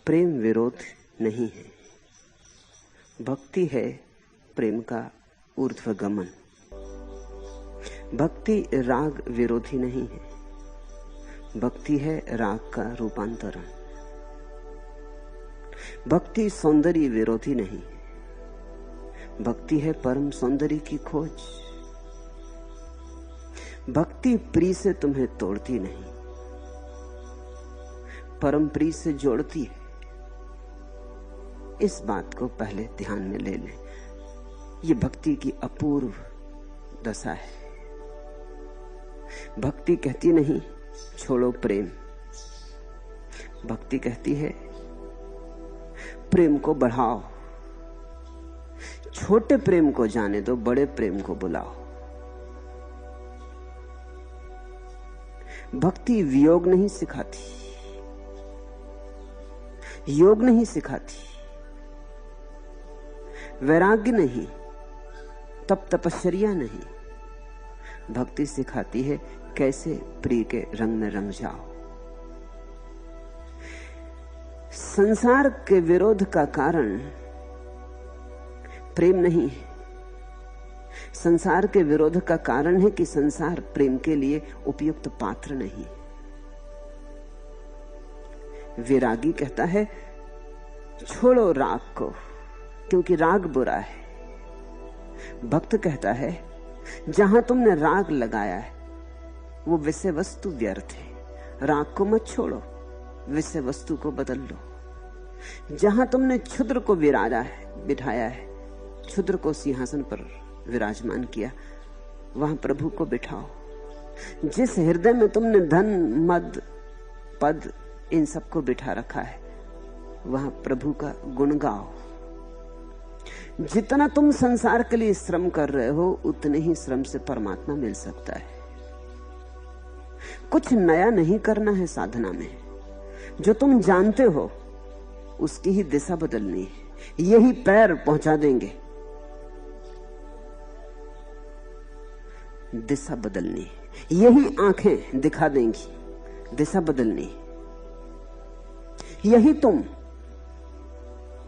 प्रेम विरोध नहीं है, भक्ति है प्रेम का ऊर्ध्वगमन। भक्ति राग विरोधी नहीं है, भक्ति है राग का रूपांतरण। भक्ति सौंदर्य विरोधी नहीं है, भक्ति है परम सौंदर्य की खोज। भक्ति प्रिय से तुम्हें तोड़ती नहीं, परम प्रिय से जोड़ती है। इस बात को पहले ध्यान में ले लें। ये भक्ति की अपूर्व दशा है। भक्ति कहती नहीं छोड़ो प्रेम, भक्ति कहती है प्रेम को बढ़ाओ। छोटे प्रेम को जाने दो, बड़े प्रेम को बुलाओ। भक्ति वियोग नहीं सिखाती, योग नहीं सिखाती, वैराग्य नहीं, तप तपश्चर्या नहीं। भक्ति सिखाती है कैसे प्रिय के रंग में रंग जाओ। संसार के विरोध का कारण प्रेम नहीं है। संसार के विरोध का कारण है कि संसार प्रेम के लिए उपयुक्त पात्र नहीं। विरागी कहता है छोड़ो राग को, क्योंकि राग बुरा है। भक्त कहता है जहां तुमने राग लगाया है वो विषय वस्तु व्यर्थ है, राग को मत छोड़ो, विषय वस्तु को बदल लो। जहां तुमने क्षुद्र को विराजा है, बिठाया है, क्षुद्र को सिंहासन पर विराजमान किया, वहां प्रभु को बिठाओ। जिस हृदय में तुमने धन मद पद इन सबको बिठा रखा है, वहां प्रभु का गुण गाओ। जितना तुम संसार के लिए श्रम कर रहे हो, उतने ही श्रम से परमात्मा मिल सकता है। कुछ नया नहीं करना है साधना में। जो तुम जानते हो उसकी ही दिशा बदलनी है। यही पैर पहुंचा देंगे, दिशा बदलनी है। यही आंखें दिखा देंगी, दिशा बदलनी है। यही तुम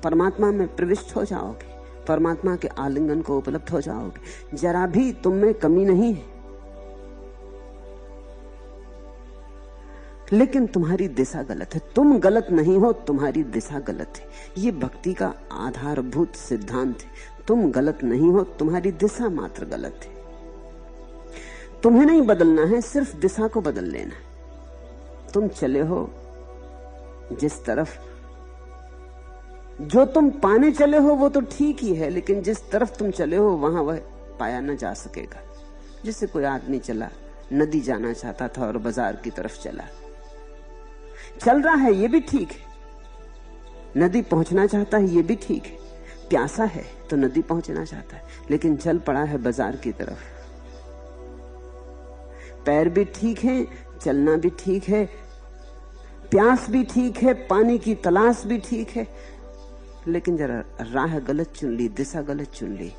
परमात्मा में प्रविष्ट हो जाओगे, परमात्मा के आलिंगन को उपलब्ध हो जाओगे। जरा भी तुम में कमी नहीं है, लेकिन तुम्हारी दिशा गलत है। तुम गलत नहीं हो, तुम्हारी दिशा गलत है। ये भक्ति का आधारभूत सिद्धांत है। तुम गलत नहीं हो, तुम्हारी दिशा मात्र गलत है। तुम्हें नहीं बदलना है, सिर्फ दिशा को बदल लेना है। तुम चले हो जिस तरफ, जो तुम पाने चले हो वो तो ठीक ही है, लेकिन जिस तरफ तुम चले हो वहां वह पाया न जा सकेगा। जैसे कोई आदमी चला, नदी जाना चाहता था और बाजार की तरफ चला, चल रहा है, ये भी ठीक है। नदी पहुंचना चाहता है, ये भी ठीक है। प्यासा है तो नदी पहुंचना चाहता है, लेकिन चल पड़ा है बाजार की तरफ। पैर भी ठीक है, चलना भी ठीक है, प्यास भी ठीक है, पानी की तलाश भी ठीक है, लेकिन जरा राह गलत चुन ली, दिशा गलत चुन ली,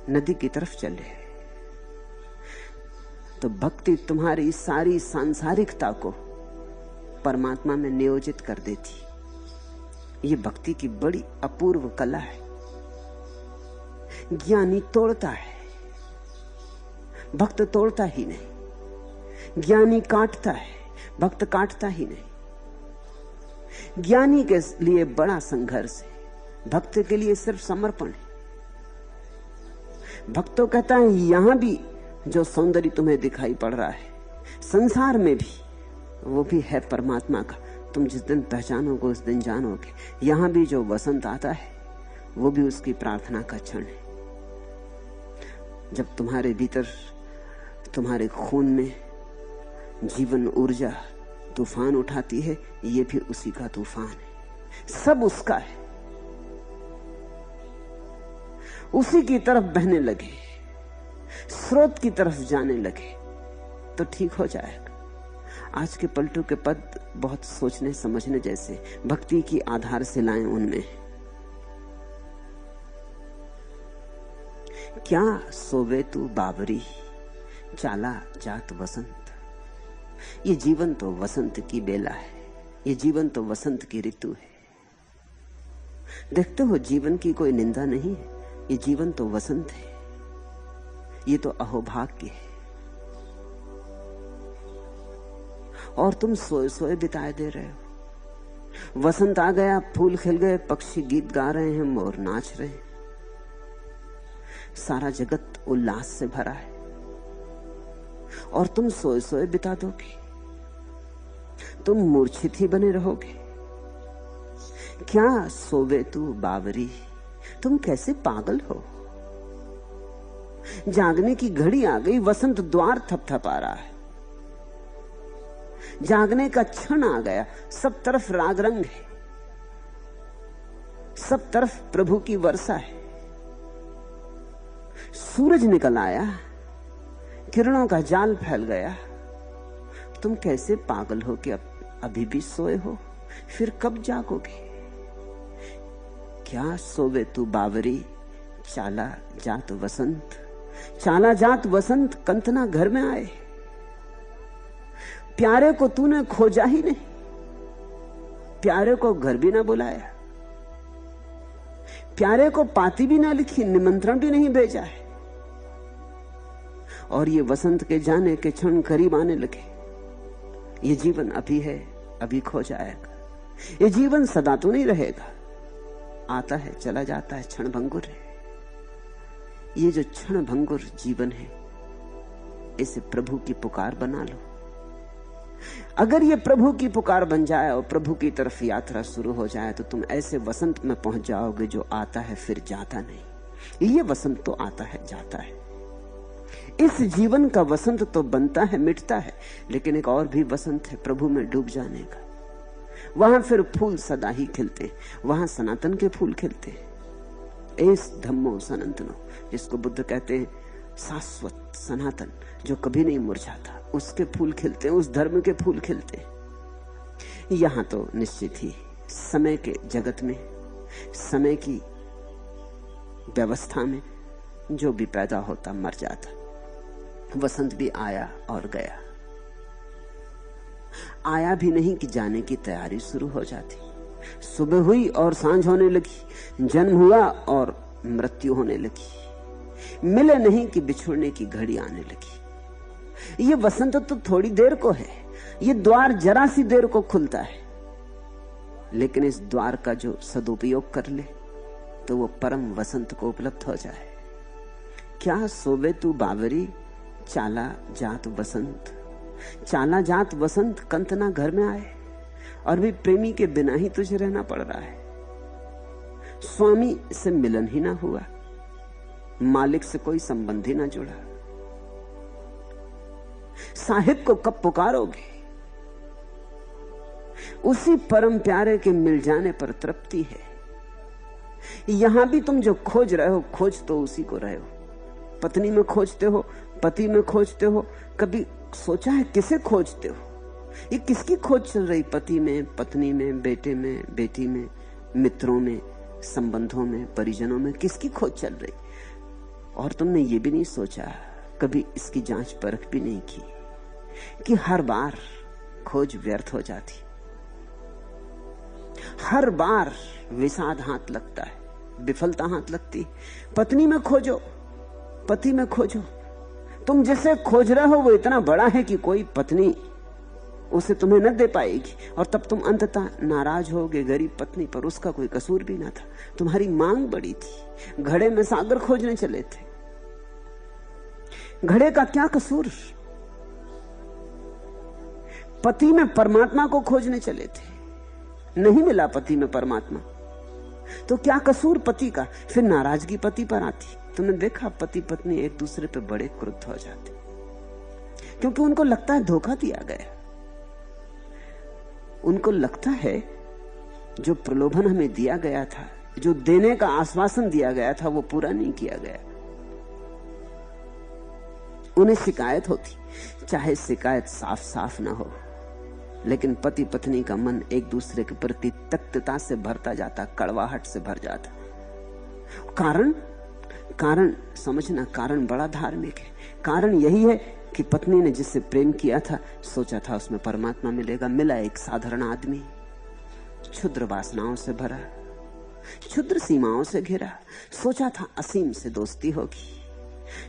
नदी की तरफ चले। तो भक्ति तुम्हारी सारी सांसारिकता को परमात्मा में नियोजित कर देती। ये भक्ति की बड़ी अपूर्व कला है। ज्ञानी तोड़ता है, भक्त तोड़ता ही नहीं। ज्ञानी काटता है, भक्त काटता ही नहीं। ज्ञानी के लिए बड़ा संघर्ष है, भक्त के लिए सिर्फ समर्पण है। भक्त तो कहता है यहां भी जो सौंदर्य तुम्हें दिखाई पड़ रहा है, संसार में भी, वो भी है परमात्मा का। तुम जिस दिन पहचानोगे उस दिन जानोगे। यहां भी जो वसंत आता है वो भी उसकी प्रार्थना का क्षण है। जब तुम्हारे भीतर, तुम्हारे खून में जीवन ऊर्जा तूफान उठाती है, ये भी उसी का तूफान है। सब उसका है। उसी की तरफ बहने लगे, स्रोत की तरफ जाने लगे तो ठीक हो जाएगा। आज के पलटू के पद बहुत सोचने समझने जैसे। भक्ति की आधारशिलाएं उनमें। क्या सोवे तू बाबरी, चाला जात वसंत। ये जीवन तो वसंत की बेला है। ये जीवन तो वसंत की ऋतु है। देखते हो, जीवन की कोई निंदा नहीं है, ये जीवन तो वसंत है, ये तो अहोभाग्य है। और तुम सोए सोए बिताए दे रहे हो। वसंत आ गया, फूल खिल गए, पक्षी गीत गा रहे हैं, मोर नाच रहे हैं, सारा जगत उल्लास से भरा है, और तुम सोए सोए बिता दोगे। तुम मूर्छित ही बने रहोगे। क्या सोवे तू बावरी, तुम कैसे पागल हो। जागने की घड़ी आ गई, वसंत द्वार थपथपा रहा है। जागने का क्षण आ गया, सब तरफ राग रंग है, सब तरफ प्रभु की वर्षा है। सूरज निकल आया, किरणों का जाल फैल गया। तुम कैसे पागल हो कि अभी भी सोए हो, फिर कब जागोगे। क्या सोवे तू बावरी, चाला जात वसंत, चाला जात वसंत कंतना घर में आए। प्यारे को तूने खोजा ही नहीं, प्यारे को घर भी ना बुलाया, प्यारे को पाती भी ना लिखी, निमंत्रण भी नहीं भेजा है। और ये वसंत के जाने के क्षण करीब आने लगे। ये जीवन अभी है, अभी खो जाएगा। ये जीवन सदा तो नहीं रहेगा, आता है चला जाता है, क्षण भंगुर है। ये जो क्षण भंगुर जीवन है, इसे प्रभु की पुकार बना लो। अगर ये प्रभु की पुकार बन जाए और प्रभु की तरफ यात्रा शुरू हो जाए, तो तुम ऐसे वसंत में पहुंच जाओगे जो आता है फिर जाता नहीं। ये वसंत तो आता है जाता है। इस जीवन का वसंत तो बनता है मिटता है, लेकिन एक और भी वसंत है, प्रभु में डूब जाने का। वहां फिर फूल सदा ही खिलते, वहां सनातन के फूल खिलते। एस धम्मो सनातनो, जिसको बुद्ध कहते हैं शाश्वत सनातन, जो कभी नहीं मुरझाता, उसके फूल खिलते हैं, उस धर्म के फूल खिलते हैं। यहां तो निश्चित ही समय के जगत में, समय की व्यवस्था में जो भी पैदा होता मर जाता। वसंत भी आया और गया। आया भी नहीं कि जाने की तैयारी शुरू हो जाती। सुबह हुई और सांझ होने लगी, जन्म हुआ और मृत्यु होने लगी। मिले नहीं कि बिछुड़ने की घड़ी आने लगी। ये वसंत तो थोड़ी देर को है, ये द्वार जरा सी देर को खुलता है, लेकिन इस द्वार का जो सदुपयोग कर ले तो वो परम वसंत को उपलब्ध हो जाए। क्या सोवे तू बावरी, चाला जात वसंत, चाला जात वसंत कंतना घर में आए। और भी प्रेमी के बिना ही तुझे रहना पड़ रहा है। स्वामी से मिलन ही ना हुआ, मालिक से कोई संबंध ही ना जुड़ा। साहिब को कब पुकारोगे। उसी परम प्यारे के मिल जाने पर तृप्ति है। यहां भी तुम जो खोज रहे हो, खोज तो उसी को रहे हो। पत्नी में खोजते हो, पति में खोजते हो, कभी सोचा है किसे खोजते हो। ये किसकी खोज चल रही, पति में, पत्नी में, बेटे में, बेटी में, मित्रों में, संबंधों में, परिजनों में, किसकी खोज चल रही। और तुमने ये भी नहीं सोचा, कभी इसकी जांच परख भी नहीं की कि हर बार खोज व्यर्थ हो जाती, हर बार विषाद हाथ लगता है, विफलता हाथ लगती। पत्नी में खोजो, पति में खोजो, तुम जिसे खोज रहे हो वो इतना बड़ा है कि कोई पत्नी उसे तुम्हें न दे पाएगी, और तब तुम अंततः नाराज होगे गरीब पत्नी पर। उसका कोई कसूर भी ना था, तुम्हारी मांग बड़ी थी। घड़े में सागर खोजने चले थे, घड़े का क्या कसूर। पति में परमात्मा को खोजने चले थे, नहीं मिला पति में परमात्मा, तो क्या कसूर पति का। फिर नाराजगी पति पर आती। तुमने देखा पति पत्नी एक दूसरे पे बड़े क्रुद्ध हो जाते, क्योंकि उनको लगता है धोखा दिया गया। उनको लगता है जो प्रलोभन हमें दिया गया था, जो देने का आश्वासन दिया गया था, वो पूरा नहीं किया गया। उन्हें शिकायत होती, चाहे शिकायत साफ साफ ना हो, लेकिन पति पत्नी का मन एक दूसरे के प्रति तख्तता से भरता जाता, कड़वाहट से भर जाता। कारण समझना, कारण बड़ा धार्मिक है। कारण यही है कि पत्नी ने जिससे प्रेम किया था, सोचा था उसमें परमात्मा मिलेगा, मिला एक साधारण आदमी। क्षुद्र वासनाओं से भरा, क्षुद्र सीमाओं से घिरा। सोचा था असीम से दोस्ती होगी,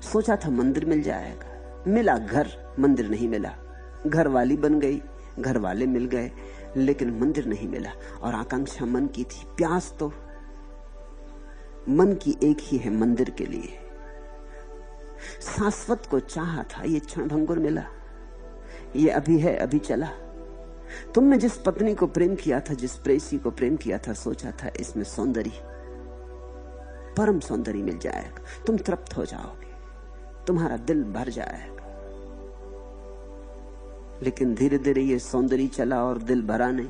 सोचा था मंदिर मिल जाएगा, मिला घर, मंदिर नहीं मिला। घर वाली बन गई, घर वाले मिल गए, लेकिन मंदिर नहीं मिला। और आकांक्षा मन की थी, प्यास तो मन की एक ही है, मंदिर के लिए। शाश्वत को चाहा था, ये क्षणभंगुर मिला, ये अभी है अभी चला। तुमने जिस पत्नी को प्रेम किया था, जिस प्रेयसी को प्रेम किया था, सोचा था इसमें सौंदर्य, परम सौंदर्य मिल जाएगा, तुम तृप्त हो जाओगे, तुम्हारा दिल भर जाएगा। लेकिन धीरे धीरे ये सौंदर्य चला और दिल भरा नहीं।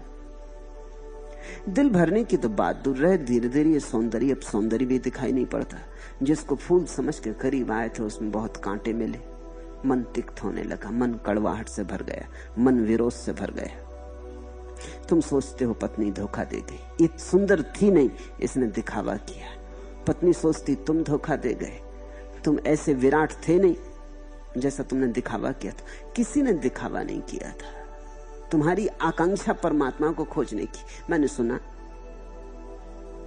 दिल भरने की तो बात दूर रहे, धीरे धीरे ये सौंदर्य, अब सौंदर्य भी दिखाई नहीं पड़ता। जिसको फूल समझ के करीब आए थे उसमें बहुत कांटे मिले। मन तिक्त होने लगा, मन कड़वाहट से भर गया, मन विरोध से भर गया। तुम सोचते हो पत्नी धोखा दे गई, ये सुंदर थी नहीं, इसने दिखावा किया। पत्नी सोचती तुम धोखा दे गए, तुम ऐसे विराट थे नहीं जैसा तुमने दिखावा किया था। किसी ने दिखावा नहीं किया था, तुम्हारी आकांक्षा परमात्मा को खोजने की। मैंने सुना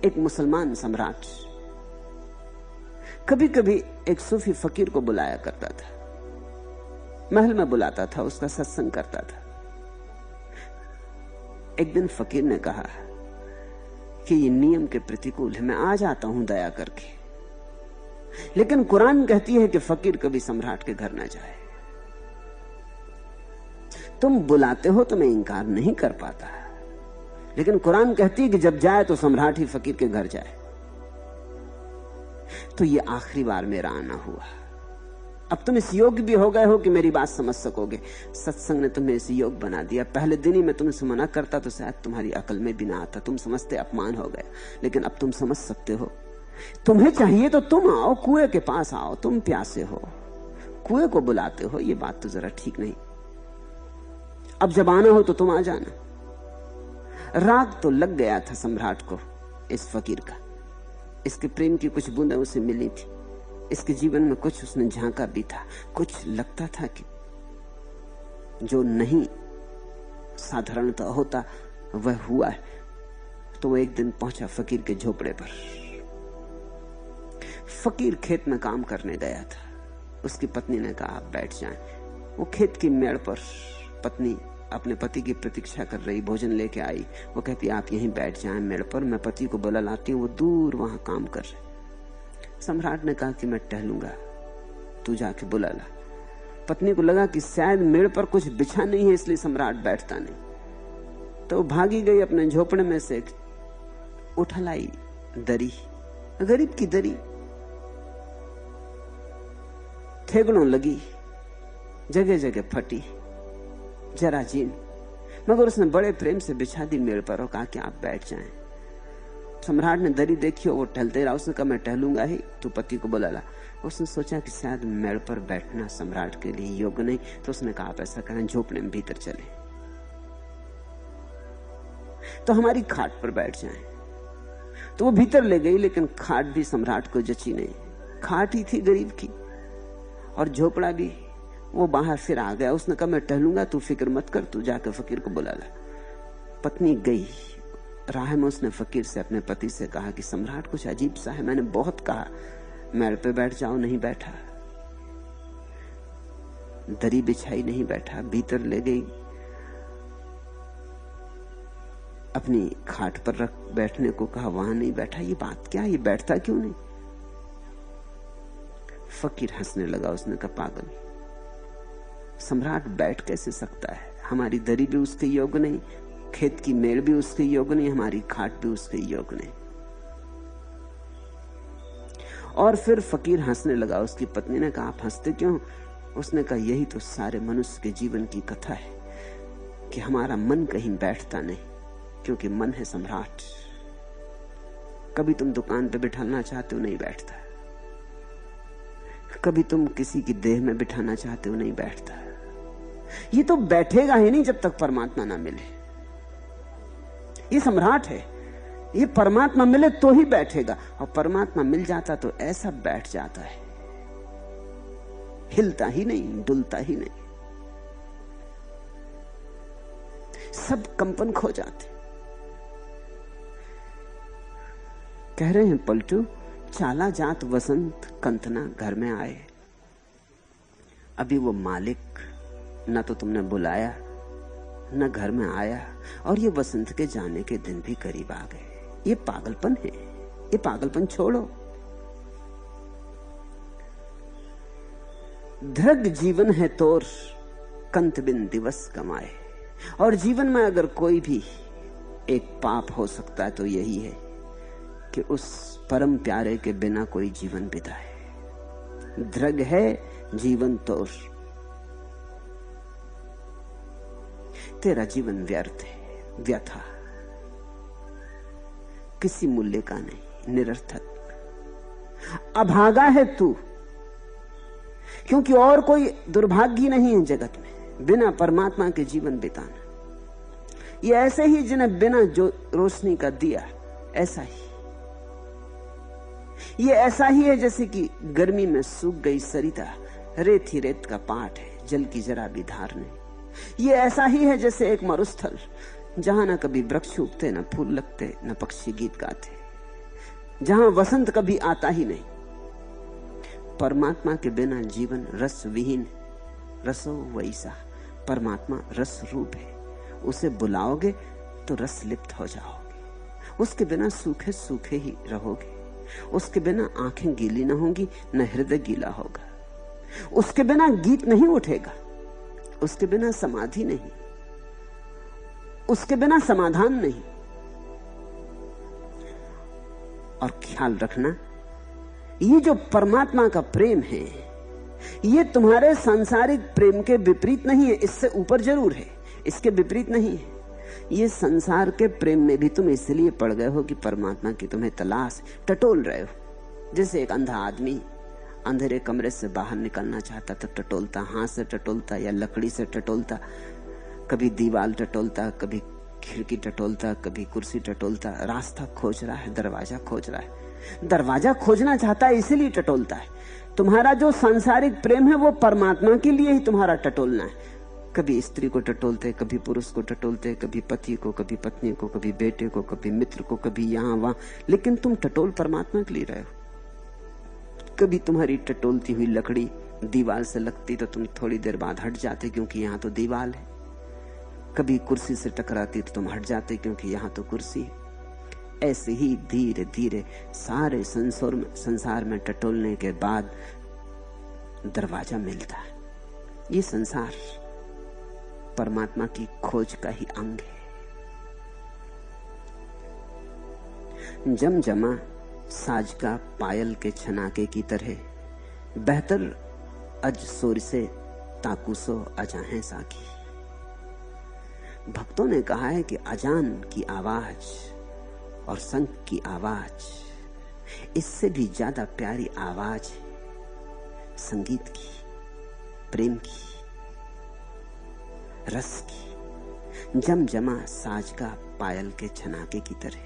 एक मुसलमान सम्राट कभी कभी एक सूफी फकीर को बुलाया करता था, महल में बुलाता था, उसका सत्संग करता था। एक दिन फकीर ने कहा कि ये नियम के प्रतिकूल है, मैं आ जाता हूं दया करके, लेकिन कुरान कहती है कि फकीर कभी सम्राट के घर ना जाए। तुम बुलाते हो तो मैं इंकार नहीं कर पाता, लेकिन कुरान कहती है कि जब जाए तो सम्राट ही फकीर के घर जाए। तो ये आखिरी बार मेरा आना हुआ। अब तुम इस योग्य भी हो गए हो कि मेरी बात समझ सकोगे। सत्संग ने तुम्हें इस योग बना दिया। पहले दिन ही मैं तुमसे मना करता तो शायद तुम्हारी अकल में भी ना आता, तुम समझते अपमान हो गया, लेकिन अब तुम समझ सकते हो। तुम्हें चाहिए तो तुम आओ, कुएं के पास आओ, तुम प्यासे हो, कुएं को बुलाते हो, ये बात तो जरा ठीक नहीं। अब जब आना हो तो तुम आ जाना। राग तो लग गया था सम्राट को इस फकीर का, इसके प्रेम की कुछ बूंदें उसे मिली थी, इसके जीवन में कुछ उसने झांका भी था, कुछ लगता था कि जो नहीं साधारणता होता वह हुआ है। तो वो एक दिन पहुंचा फकीर के झोपड़े पर। फकीर खेत में काम करने गया था। उसकी पत्नी ने कहा आप बैठ जाएं। वो खेत की मेड़ पर पत्नी अपने पति की प्रतीक्षा कर रही, भोजन लेके आई। वो कहती आप यहीं बैठ जाएं मेड़ पर, मैं पति को बुला लाती हूँ, वो दूर वहां काम कर रहे। सम्राट ने कहा कि मैं टहलूंगा, तू जाके बुला ला। पत्नी को लगा कि शायद मेड़ पर कुछ बिछा नहीं है, इसलिए सम्राट बैठता नहीं। तो भागी गई अपने झोपड़े में से उठा लाई दरी, गरीब की दरी, ठेगड़ों लगी, जगह जगह फटी, जराजीन, मगर उसने बड़े प्रेम से बिछा दी मेड़ पर और कहा कि आप बैठ जाएं। सम्राट ने दरी देखी और वो टहलते रहा। उसने कहा मैं टहलूंगा ही, तू पति को बुला ला। उसने सोचा कि शायद मेड़ पर बैठना सम्राट के लिए योग्य नहीं, तो उसने कहा आप ऐसा करें झोपड़े में भीतर चले तो हमारी खाट पर बैठ जाएं। तो वो भीतर ले गई, लेकिन खाट भी सम्राट को जची नहीं। खाट ही थी गरीब की और झोपड़ा भी। वो बाहर फिर आ गया। उसने कहा मैं टहलूंगा, तू फिक्र मत कर, तू जाकर फकीर को बुला ला। पत्नी गई। राह में उसने फकीर से, अपने पति से कहा कि सम्राट कुछ अजीब सा है, मैंने बहुत कहा मेड़ पे बैठ जाओ, नहीं बैठा, दरी बिछाई, नहीं बैठा। भीतर ले गई, अपनी खाट पर रख बैठने को कहा, वहां नहीं बैठा। ये बात क्या, ये बैठता क्यों नहीं? फकीर हंसने लगा। उसने कहा पागल, सम्राट बैठ कैसे सकता है? हमारी दरी भी उसके योग्य नहीं, खेत की मेड़ भी उसके योग्य नहीं, हमारी खाट भी उसके योग्य नहीं। और फिर फकीर हंसने लगा। उसकी पत्नी ने कहा आप हंसते क्यों? उसने कहा यही तो सारे मनुष्य के जीवन की कथा है कि हमारा मन कहीं बैठता नहीं, क्योंकि मन है सम्राट। कभी तुम दुकान पे बिठाना चाहते हो, नहीं बैठता। कभी तुम किसी की देह में बिठाना चाहते हो, नहीं बैठता। ये तो बैठेगा ही नहीं जब तक परमात्मा ना मिले। ये सम्राट है, ये परमात्मा मिले तो ही बैठेगा, और परमात्मा मिल जाता तो ऐसा बैठ जाता है, हिलता ही नहीं, डुलता ही नहीं। सब कंपन खो जाते। कह रहे हैं पलटू, चाला जात वसंत कंतना घर में आए। अभी वो मालिक न तो तुमने बुलाया न घर में आया, और ये वसंत के जाने के दिन भी करीब आ गए। ये पागलपन है, ये पागलपन छोड़ो। धृग जीवन है तोर, कंत बिन दिवस कमाए। और जीवन में अगर कोई भी एक पाप हो सकता है तो यही है कि उस परम प्यारे के बिना कोई जीवन बिताए। धृग है जीवन तोर, तेरा जीवन व्यर्थ है, व्यथा, किसी मूल्य का नहीं, निरर्थक। अभागा है तू, क्योंकि और कोई दुर्भाग्य नहीं है जगत में बिना परमात्मा के जीवन बिताना। ये ऐसे ही जिन्हें बिना जो रोशनी का दिया, ऐसा ही। ये ऐसा ही है जैसे कि गर्मी में सूख गई सरिता, रेत ही रेत का पाट है, जल की जरा भी धार नहीं। ये ऐसा ही है जैसे एक मरुस्थल, जहां न कभी वृक्ष उगते, न फूल लगते, न पक्षी गीत गाते, जहां वसंत कभी आता ही नहीं। परमात्मा के बिना जीवन रस विहीन, रसो वैसा। परमात्मा रस रूप है, उसे बुलाओगे तो रस लिप्त हो जाओगे। उसके बिना सूखे सूखे ही रहोगे। उसके बिना आंखें गीली न होंगी, न हृदय गीला होगा। उसके बिना गीत नहीं उठेगा, उसके बिना समाधि नहीं, उसके बिना समाधान नहीं। और ख्याल रखना, ये जो परमात्मा का प्रेम है, ये तुम्हारे सांसारिक प्रेम के विपरीत नहीं है, इससे ऊपर जरूर है, इसके विपरीत नहीं है। ये संसार के प्रेम में भी तुम इसलिए पड़ गए हो कि परमात्मा की तुम्हें तलाश, टटोल रहे हो। जैसे एक अंधा आदमी अंधेरे कमरे से बाहर निकलना चाहता तो टटोलता, हाथ से टटोलता या लकड़ी से टटोलता, कभी दीवार टटोलता, कभी खिड़की टटोलता, कभी कुर्सी टटोलता। रास्ता खोज रहा है, दरवाजा खोज रहा है। दरवाजा खोजना चाहता है इसीलिए टटोलता है। तुम्हारा जो सांसारिक प्रेम है वो परमात्मा के लिए ही तुम्हारा टटोलना है। कभी स्त्री को टटोलते, कभी पुरुष को टटोलते, कभी पति को, कभी पत्नी को, कभी बेटे को, कभी मित्र को, कभी यहाँ वहां, लेकिन तुम टटोल परमात्मा के लिए रहे हो। कभी तुम्हारी टटोलती हुई लकड़ी दीवार से लगती तो तुम थोड़ी देर बाद हट जाते क्योंकि यहाँ तो दीवार है। कभी कुर्सी से टकराती तो तुम हट जाते क्योंकि यहाँ तो कुर्सी है। ऐसे ही धीरे धीरे सारे संसार में टटोलने के बाद दरवाजा मिलता है। ये संसार परमात्मा की खोज का ही अंग है। जमजमा साज का पायल के छनाके की तरह, बेहतर अज सोर से ताकुसो अजाहें साकी। भक्तों ने कहा है कि अजान की आवाज और शंख की आवाज, इससे भी ज्यादा प्यारी आवाज है संगीत की, प्रेम की, रस की। जमजमा साज का पायल के छनाके की तरह,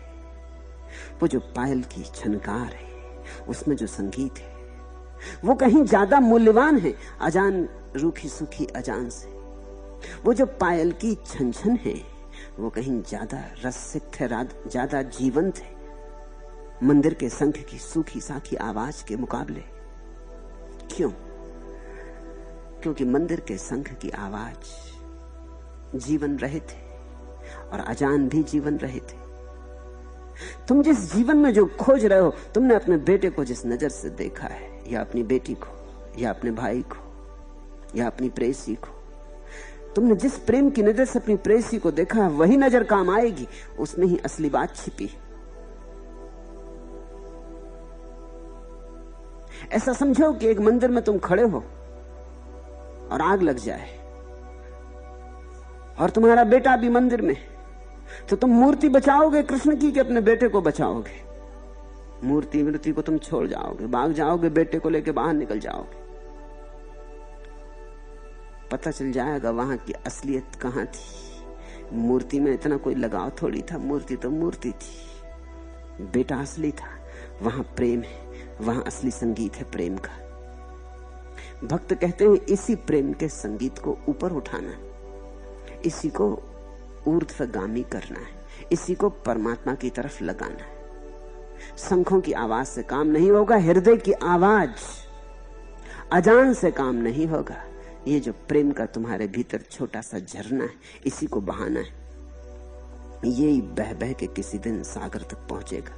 वो जो पायल की छनकार है उसमें जो संगीत है वो कहीं ज्यादा मूल्यवान है अजान रूखी सुखी अजान से। वो जो पायल की छन छन है वो कहीं ज्यादा रसिक है, ज्यादा जीवंत है मंदिर के शंख की सूखी साखी आवाज के मुकाबले। क्यों? क्योंकि मंदिर के शंख की आवाज जीवन रहित है और अजान भी जीवन रहित है। तुम जिस जीवन में जो खोज रहे हो, तुमने अपने बेटे को जिस नजर से देखा है, या अपनी बेटी को, या अपने भाई को, या अपनी प्रेयसी को, तुमने जिस प्रेम की नजर से अपनी प्रेयसी को देखा है वही नजर काम आएगी, उसमें ही असली बात छिपी। ऐसा समझो कि एक मंदिर में तुम खड़े हो और आग लग जाए और तुम्हारा बेटा भी मंदिर में, तो तुम मूर्ति बचाओगे कृष्ण की कि अपने बेटे को बचाओगे? मूर्ति को तुम छोड़ जाओगे, भाग जाओगे, बेटे को लेकर बाहर निकल जाओगे। पता चल जाएगा वहां की असलियत कहां थी। मूर्ति में इतना कोई लगाव थोड़ी था, मूर्ति तो मूर्ति थी, बेटा असली था। वहां प्रेम है, वहां असली संगीत है प्रेम का। भक्त कहते हैं इसी प्रेम के संगीत को ऊपर उठाना है, इसी को ऊर्ध्वगामी करना है, इसी को परमात्मा की तरफ लगाना है। शंखों की आवाज से काम नहीं होगा, हृदय की आवाज, अजान से काम नहीं होगा। ये जो प्रेम का तुम्हारे भीतर छोटा सा झरना है, इसी को बहाना है, यही बह बह के किसी दिन सागर तक पहुंचेगा।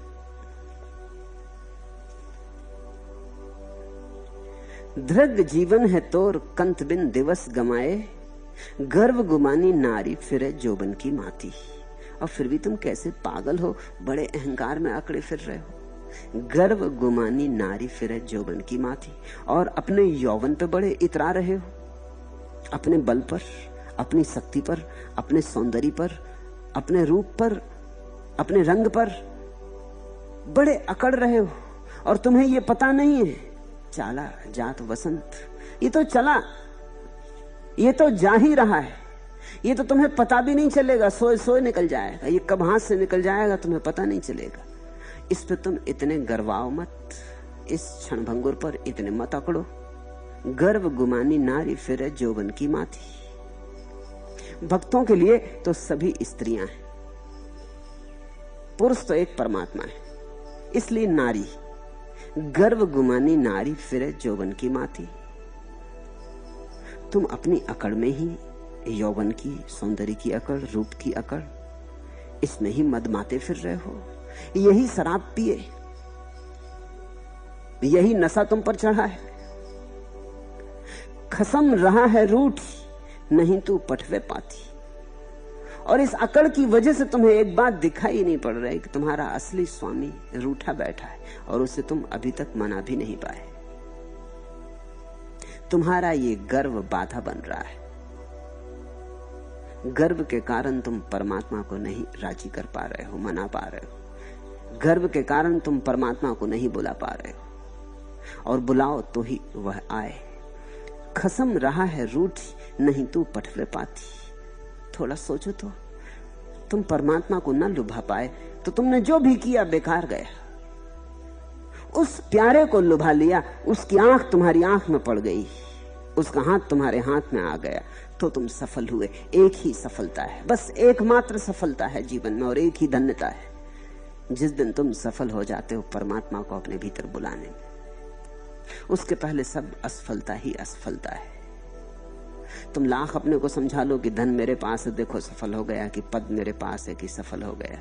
दृग जीवन है तोर कंत बिन दिवस गमाए, गर्व गुमानी नारी फिरे जोबन की माती। और फिर भी तुम कैसे पागल हो, बड़े अहंकार में अकड़े फिर रहे हो। गर्व गुमानी नारी फिरे जोबन की माती, और अपने यौवन पे बड़े इतरा रहे हो, अपने बल पर, अपनी शक्ति पर, अपने सौंदर्य पर, अपने रूप पर, अपने रंग पर बड़े अकड़ रहे हो। और तुम्हें ये पता नहीं है, चाला जात वसंत, ये तो चला, ये तो जा ही रहा है, ये तो तुम्हें पता भी नहीं चलेगा, सोए सोए निकल जाएगा, ये कब हाथ से निकल जाएगा तुम्हें पता नहीं चलेगा। इस पे तुम इतने गर्वाओ मत, इस क्षण भंगुर पर इतने मत अकड़ो। गर्व गुमानी नारी फिरे जोबन की माथी। भक्तों के लिए तो सभी स्त्रियां हैं, पुरुष तो एक परमात्मा है, इसलिए नारी। गर्व गुमानी नारी फिरे जोबन की माथी। तुम अपनी अकड़ में ही, यौवन की, सौंदर्य की अकड़, रूप की अकड़, इसमें ही मदमाते फिर रहे हो। यही शराब पिए, यही नशा तुम पर चढ़ा है। खसम रहा है रूठ, नहीं तू पटवे पाती। और इस अकड़ की वजह से तुम्हें एक बात दिखाई नहीं पड़ रही कि तुम्हारा असली स्वामी रूठा बैठा है और उसे तुम अभी तक मना भी नहीं पाए। तुम्हारा ये गर्व बाधा बन रहा है। गर्व के कारण तुम परमात्मा को नहीं राजी कर पा रहे हो, मना पा रहे हो। गर्व के कारण तुम परमात्मा को नहीं बुला पा रहे हो, और बुलाओ तो ही वह आए। खसम रहा है रूठ, नहीं तू पटवे पाती। थोड़ा सोचो तो, तुम परमात्मा को न लुभा पाए तो तुमने जो भी किया बेकार गया। उस प्यारे को लुभा लिया, उसकी आंख तुम्हारी आंख में पड़ गई, उसका हाथ तुम्हारे हाथ में आ गया, तो तुम सफल हुए। एक ही सफलता है, बस एकमात्र सफलता है जीवन में, और एक ही धन्यता है, जिस दिन तुम सफल हो जाते हो परमात्मा को अपने भीतर बुलाने में। उसके पहले सब असफलता ही असफलता है। तुम लाख अपने को समझा लो कि धन मेरे पास है, देखो सफल हो गया, कि पद मेरे पास है कि सफल हो गया।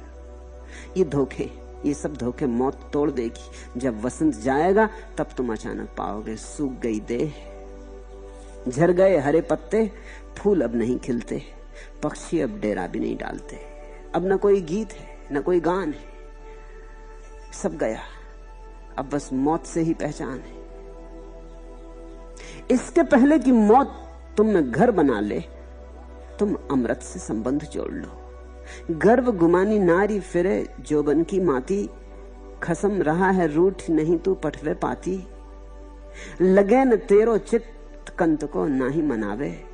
ये धोखे, ये सब धोखे मौत तोड़ देगी। जब वसंत जाएगा तब तुम अचानक पाओगे सूख गई देह, झड़ गए हरे पत्ते, फूल अब नहीं खिलते, पक्षी अब डेरा भी नहीं डालते, अब न कोई गीत है न कोई गान है, सब गया, अब बस मौत से ही पहचान है। इसके पहले कि मौत तुम में घर बना ले, तुम अमृत से संबंध जोड़ लो। गर्व गुमानी नारी फिरे जोबन की माती, खसम रहा है रूठ नहीं तू पटवे पाती। लगे न तेरो चित्त कंत को ना ही मनावे।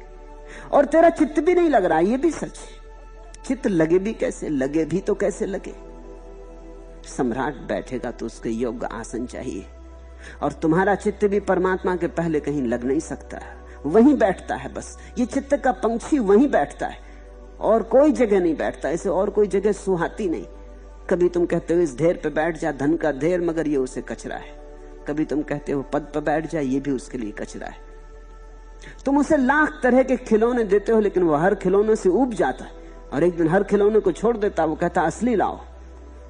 और तेरा चित्त भी नहीं लग रहा, ये भी सच है। चित्त लगे भी कैसे, लगे भी तो कैसे लगे। सम्राट बैठेगा तो उसके योग्य आसन चाहिए, और तुम्हारा चित्त भी परमात्मा के पहले कहीं लग नहीं सकता है, वहीं बैठता है। बस ये चित्त का पंछी वहीं बैठता है, और कोई जगह नहीं बैठता, इसे और कोई जगह सुहाती नहीं। कभी तुम कहते हो इस ढेर पे बैठ जा, धन का ढेर, मगर ये उसे कचरा है। कभी तुम कहते हो पद पे बैठ जा, ये भी उसके लिए कचरा है। तुम उसे लाख तरह के खिलौने देते हो, लेकिन वो हर खिलौने से ऊब जाता है, और एक दिन हर खिलौने को छोड़ देता। वो कहता असली लाओ,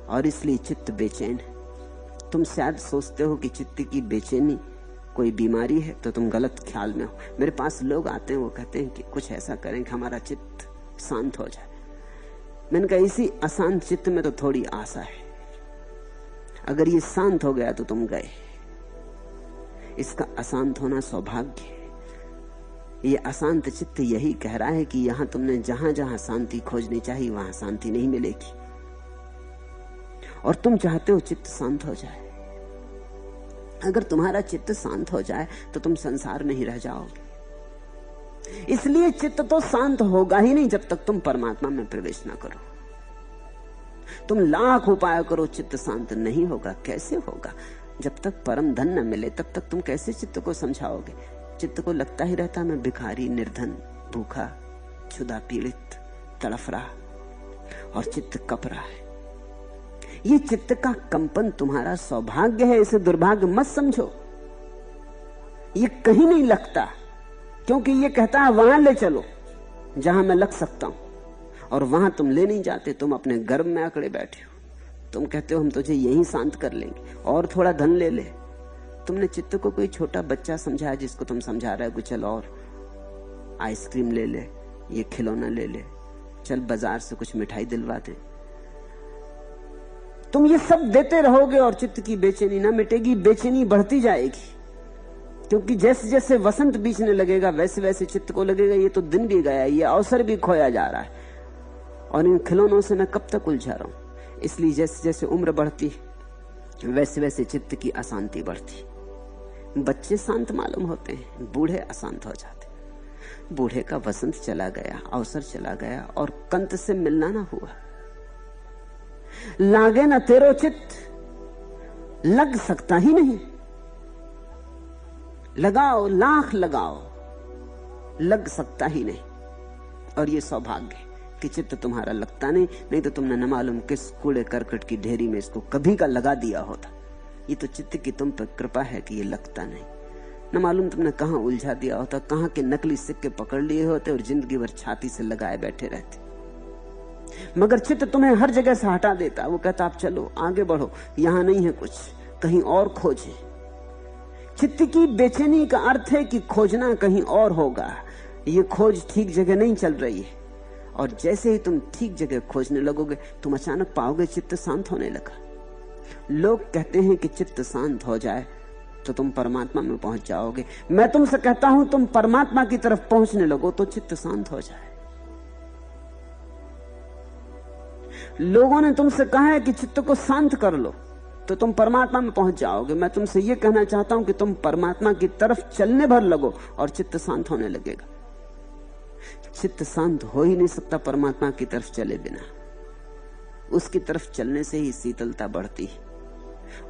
और इसलिए चित्त बेचैन है। तुम शायद सोचते हो कि चित्त की बेचैनी कोई बीमारी है, तो तुम गलत ख्याल में हो। मेरे पास लोग आते हैं, वो कहते हैं कि कुछ ऐसा करें कि हमारा चित्त शांत हो जाए। मैंने कहा इसी अशांत चित्त में तो थोड़ी आशा है, अगर ये शांत हो गया तो तुम गए। इसका अशांत होना सौभाग्य है। ये अशांत चित्त यही कह रहा है कि यहां तुमने जहां जहां शांति खोजनी चाहिए वहां शांति नहीं मिलेगी, और तुम चाहते हो चित्त शांत हो जाए। अगर तुम्हारा चित्त शांत हो जाए तो तुम संसार में ही रह जाओगे। इसलिए चित्त तो शांत होगा ही नहीं जब तक तुम परमात्मा में प्रवेश ना करो। तुम लाख उपाय करो, चित्त शांत नहीं होगा। कैसे होगा? जब तक परम धन न मिले तब तक तुम कैसे चित्त को समझाओगे? चित्त को लगता ही रहता मैं भिखारी, निर्धन, भूखा, क्षुधा पीड़ित, तड़फ रहा, और चित्त कप रहा है। ये चित्त का कंपन तुम्हारा सौभाग्य है, इसे दुर्भाग्य मत समझो। ये कहीं नहीं लगता, क्योंकि ये कहता है वहां ले चलो जहां मैं लग सकता हूं, और वहां तुम ले नहीं जाते। तुम अपने गर्भ में अकड़े बैठे हो। तुम कहते हो हम तुझे यहीं शांत कर लेंगे, और थोड़ा धन ले ले। तुमने चित्त को कोई छोटा बच्चा समझा जिसको तुम समझा रहे हो कि चल और आइसक्रीम ले ले, ये खिलौना ले ले, चल बाजार से कुछ मिठाई दिलवा दे। तुम ये सब देते रहोगे और चित्त की बेचैनी ना मिटेगी, बेचैनी बढ़ती जाएगी। क्योंकि जैसे जैसे वसंत बीतने लगेगा वैसे वैसे चित्त को लगेगा ये तो दिन भी गया, ये अवसर भी खोया जा रहा है, और इन खिलौनों से मैं कब तक उलझा रहा हूं। इसलिए जैसे जैसे उम्र बढ़ती वैसे वैसे चित्त की अशांति बढ़ती। बच्चे शांत मालूम होते हैं, बूढ़े अशांत हो जाते। बूढ़े का वसंत चला गया, अवसर चला गया, और कंत से मिलना ना हुआ। लागे ना तेरो चित्त, लग सकता ही नहीं। लगाओ लाख लगाओ, लग सकता ही नहीं। और ये सौभाग्य है कि चित्त तुम्हारा लगता नहीं तो तुमने न मालूम किस कूड़े करकट की ढेरी में इसको कभी का लगा दिया होता। ये तो चित्त की तुम पर कृपा है कि ये लगता नहीं। न मालूम तुमने कहां उलझा दिया होता, कहां के नकली सिक्के पकड़ लिए होते और जिंदगी भर छाती से लगाए बैठे रहते। मगर चित्त तुम्हें हर जगह से हटा देता। वो कहता आप चलो आगे बढ़ो, यहां नहीं है कुछ, कहीं और खोजे। चित्त की बेचैनी का अर्थ है कि खोजना कहीं और होगा। ये खोज ठीक जगह नहीं चल रही है, और जैसे ही तुम ठीक जगह खोजने लगोगे तुम अचानक पाओगे चित्त शांत होने लगा। लोग कहते हैं कि चित्त शांत हो जाए तो तुम परमात्मा में पहुंच जाओगे। मैं तुमसे कहता हूं तुम परमात्मा की तरफ पहुंचने लगो तो चित्त शांत हो जाए। लोगों ने तुमसे कहा है कि चित्त को शांत कर लो तो तुम परमात्मा में पहुंच जाओगे। मैं तुमसे यह कहना चाहता हूं कि तुम परमात्मा की तरफ चलने भर लगो और चित्त शांत होने लगेगा। चित्त शांत हो ही नहीं सकता परमात्मा की तरफ चले बिना। उसकी तरफ चलने से ही शीतलता बढ़ती है,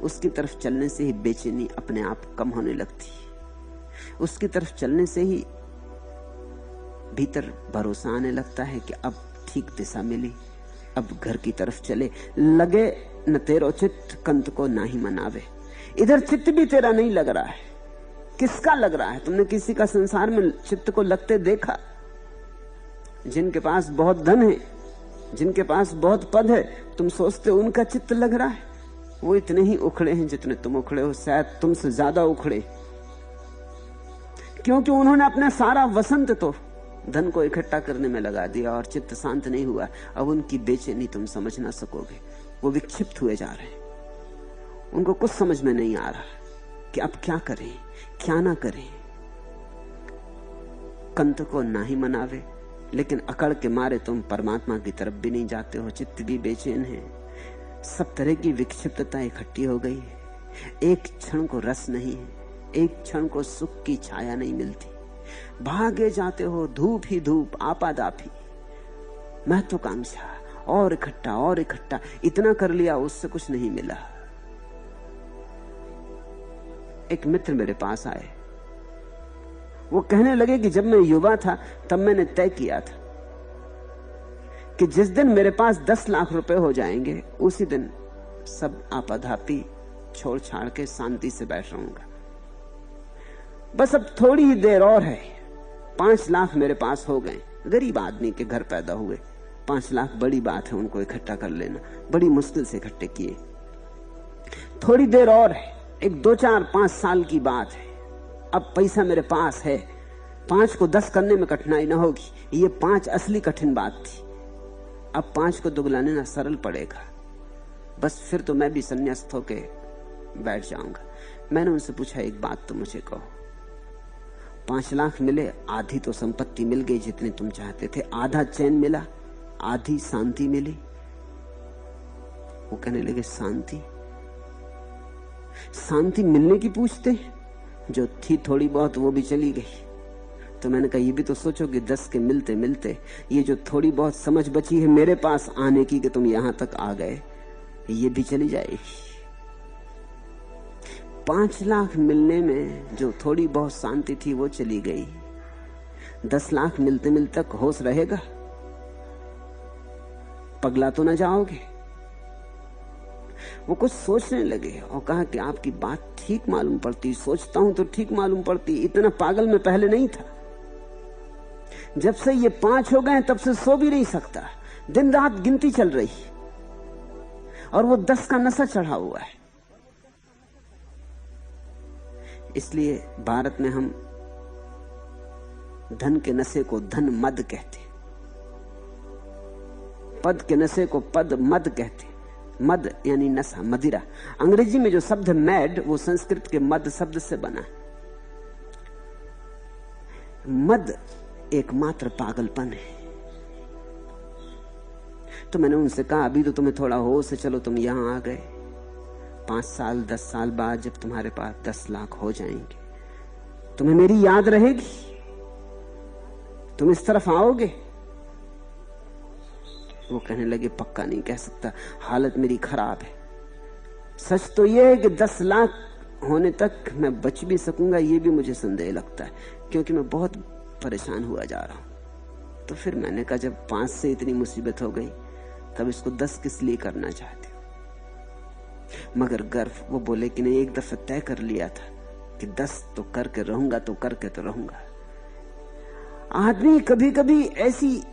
उसकी तरफ चलने से ही बेचैनी अपने आप कम होने लगती है, उसकी तरफ चलने से ही भीतर भरोसा आने लगता है कि अब ठीक दिशा मिली, अब घर की तरफ चले। लगे न तेरो चित्त कंत को ना ही मनावे। इधर चित्त भी तेरा नहीं लग रहा है, किसका लग रहा है? तुमने किसी का संसार में चित्त को लगते देखा? जिनके पास बहुत धन है, जिनके पास बहुत पद है, तुम सोचते हो उनका चित्त लग रहा है? वो इतने ही उखड़े हैं जितने तुम उखड़े हो, शायद तुमसे ज्यादा उखड़े, क्योंकि उन्होंने अपना सारा वसंत तो धन को इकट्ठा करने में लगा दिया और चित्त शांत नहीं हुआ। अब उनकी बेचैनी तुम समझ ना सकोगे। वो विक्षिप्त हुए जा रहे हैं, उनको कुछ समझ में नहीं आ रहा कि अब क्या करें क्या ना करें। कंत को ना ही मनावे, लेकिन अकड़ के मारे तुम परमात्मा की तरफ भी नहीं जाते हो। चित्त भी बेचैन है, सब तरह की विक्षिप्तता इकट्ठी हो गई है। एक क्षण को रस नहीं है, एक क्षण को सुख की छाया नहीं मिलती। भागे जाते हो धूप ही धूप, आपादापी, महत्वाकांक्षा, और इकट्ठा, इतना कर लिया उससे कुछ नहीं मिला। एक मित्र मेरे पास आए, वो कहने लगे कि जब मैं युवा था तब मैंने तय किया था कि जिस दिन मेरे पास 10 लाख रुपए हो जाएंगे उसी दिन सब आपाधापी छोड़ छाड़ के शांति से बैठ रहूंगा। बस अब थोड़ी ही देर और है, 5 लाख मेरे पास हो गए। गरीब आदमी के घर पैदा हुए, 5 लाख बड़ी बात है उनको इकट्ठा कर लेना, बड़ी मुश्किल से इकट्ठे किए। थोड़ी देर और है, एक 2, 4, 5 साल की बात है। अब पैसा मेरे पास है, 5 को 10 करने में कठिनाई ना होगी। ये 5 असली कठिन बात थी। अब 5 को दुगलाने ना सरल पड़ेगा। बस फिर तो मैं भी संन्यास्त होके बैठ जाऊंगा। मैंने उनसे पूछा, एक बात तो मुझे कहो, 5 लाख मिले, आधी तो संपत्ति मिल गई जितनी तुम चाहते थे, आधा चैन मिला, आधी शांति मिली। वो कहने लगे, शांति मिलने की पूछते हैं? जो थी थोड़ी बहुत वो भी चली गई। तो मैंने कहा, ये भी तो सोचो कि 10 के मिलते मिलते ये जो थोड़ी बहुत समझ बची है मेरे पास आने की कि तुम यहां तक आ गए, ये भी चली जाएगी। 5 लाख मिलने में जो थोड़ी बहुत शांति थी वो चली गई। 10 लाख मिलते मिलते तक होश रहेगा? पगला तो ना जाओगे? वो कुछ सोचने लगे और कहा कि आपकी बात ठीक मालूम पड़ती, सोचता हूं तो ठीक मालूम पड़ती, इतना पागल मैं पहले नहीं था। जब से ये 5 हो गए तब से सो भी नहीं सकता, दिन रात गिनती चल रही और वो 10 का नशा चढ़ा हुआ है। इसलिए भारत में हम धन के नशे को धन मद कहते, पद के नशे को पद मद कहते। मद यानी नशा, मदिरा। अंग्रेजी में जो शब्द मैड वो संस्कृत के मद शब्द से बना है। मद एकमात्र पागलपन है। तो मैंने उनसे कहा अभी तो तुम्हें थोड़ा होश है, चलो तुम यहां आ गए, 5 साल 10 साल बाद जब तुम्हारे पास 10 लाख हो जाएंगे, तुम्हें मेरी याद रहेगी, तुम इस तरफ आओगे? वो कहने लगे पक्का नहीं कह सकता, हालत मेरी खराब है। सच तो यह है कि 10 लाख होने तक मैं बच भी सकूंगा, ये भी मुझे संदेह लगता है, क्योंकि मैं बहुत परेशान हुआ जा रहा हूं। तो फिर मैंने कहा जब 5 से इतनी मुसीबत हो गई तब इसको 10 किस लिए करना चाहते हो? मगर गर्व, वो बोले कि नहीं, एक दफा तय कर लिया था कि 10 तो करके रहूंगा, तो करके तो रहूंगा। आदमी कभी कभी ऐसी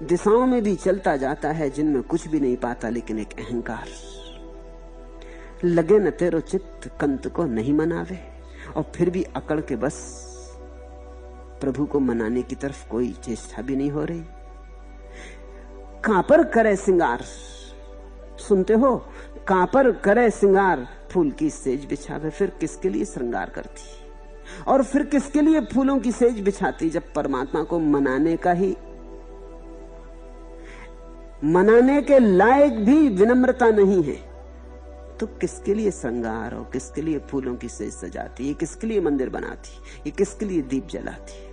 दिशाओं में भी चलता जाता है जिनमें कुछ भी नहीं पाता, लेकिन एक अहंकार, लगे न तेरो चित्त कंत को नहीं मनावे, और फिर भी अकड़ के बस प्रभु को मनाने की तरफ कोई चेष्टा भी नहीं हो रही। कापर करे सिंगार, सुनते हो, कापर करे सिंगार, फूल की सेज बिछावे। फिर किसके लिए श्रृंगार करती और फिर किसके लिए फूलों की सेज बिछाती, जब परमात्मा को मनाने का ही, मनाने के लायक भी विनम्रता नहीं है, तो किसके लिए श्रृंगार और किसके लिए फूलों की सेज सजाती, ये किसके लिए मंदिर बनाती, ये किसके लिए दीप जलाती?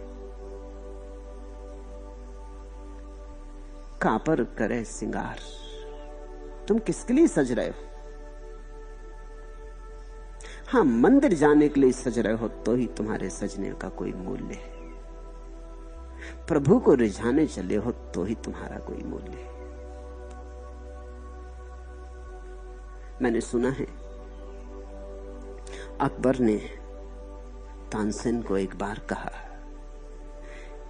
कापर करे सिंगार, तुम किसके लिए सज रहे हो? हां, मंदिर जाने के लिए सज रहे हो तो ही तुम्हारे सजने का कोई मूल्य है। प्रभु को रिझाने चले हो तो ही तुम्हारा कोई मूल्य है। मैंने सुना है अकबर ने तानसेन को एक बार कहा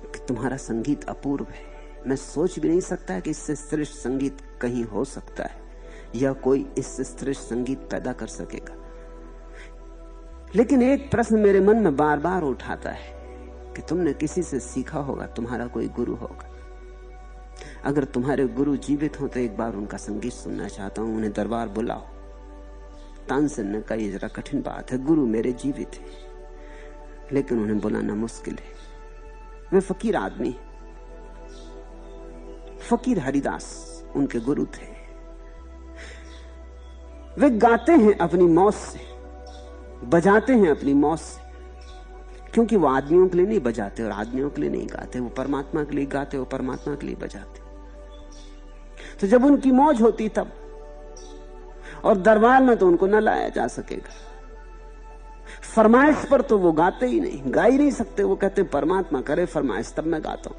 कि तुम्हारा संगीत अपूर्व है, मैं सोच भी नहीं सकता कि इससे श्रेष्ठ संगीत कहीं हो सकता है या कोई इससे श्रेष्ठ संगीत पैदा कर सकेगा। लेकिन एक प्रश्न मेरे मन में बार बार उठाता है कि तुमने किसी से सीखा होगा, तुम्हारा कोई गुरु होगा। अगर तुम्हारे गुरु जीवित हो तो एक बार उनका संगीत सुनना चाहता हूं, उन्हें दरबार बुलाओ। तानसेन ने कहा ये जरा कठिन बात है, गुरु मेरे जीवित है, लेकिन उन्हें बुलाना मुश्किल है। वे फकीर आदमी, फकीर हरिदास उनके गुरु थे। वे गाते हैं अपनी मौत से, बजाते हैं अपनी मौत से, क्योंकि वो आदमियों के लिए नहीं बजाते और आदमियों के लिए नहीं गाते, वो परमात्मा के लिए गाते, वो परमात्मा के लिए बजाते। तो जब उनकी मौज होती तब, और दरबार में तो उनको न लाया जा सकेगा। फरमाइश पर तो वो गाते ही नहीं, गा ही नहीं सकते। वो कहते परमात्मा करे फरमाइश तब मैं गाता हूं।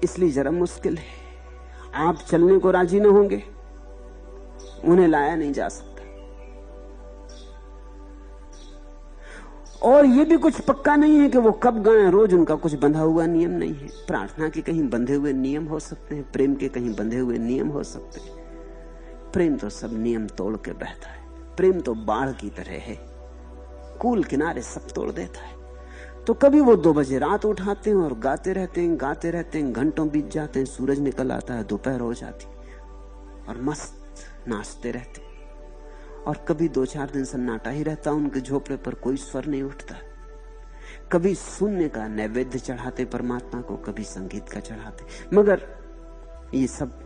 इसलिए जरा मुश्किल है, आप चलने को राजी न होंगे, उन्हें लाया नहीं जा सकता। और ये भी कुछ पक्का नहीं है कि वो कब गाएं, रोज उनका कुछ बंधा हुआ नियम नहीं है। प्रार्थना के कहीं बंधे हुए नियम हो सकते हैं, प्रेम के कहीं बंधे हुए नियम हो सकते हैं। प्रेम तो सब नियम तोड़ के बहता है। प्रेम तो बाढ़ की तरह है, कूल किनारे सब तोड़ देता है। तो कभी वो 2 बजे रात उठाते हैं और गाते रहते हैं, घंटों बीत जाते हैं, सूरज निकल आता है, दोपहर हो जाती और मस्त नाचते रहते। और कभी 2-4 दिन सन्नाटा ही रहता, उनके झोपड़े पर कोई स्वर नहीं उठता। कभी शून्य का नैवेद्य चढ़ाते परमात्मा को, कभी संगीत का चढ़ाते। मगर ये सब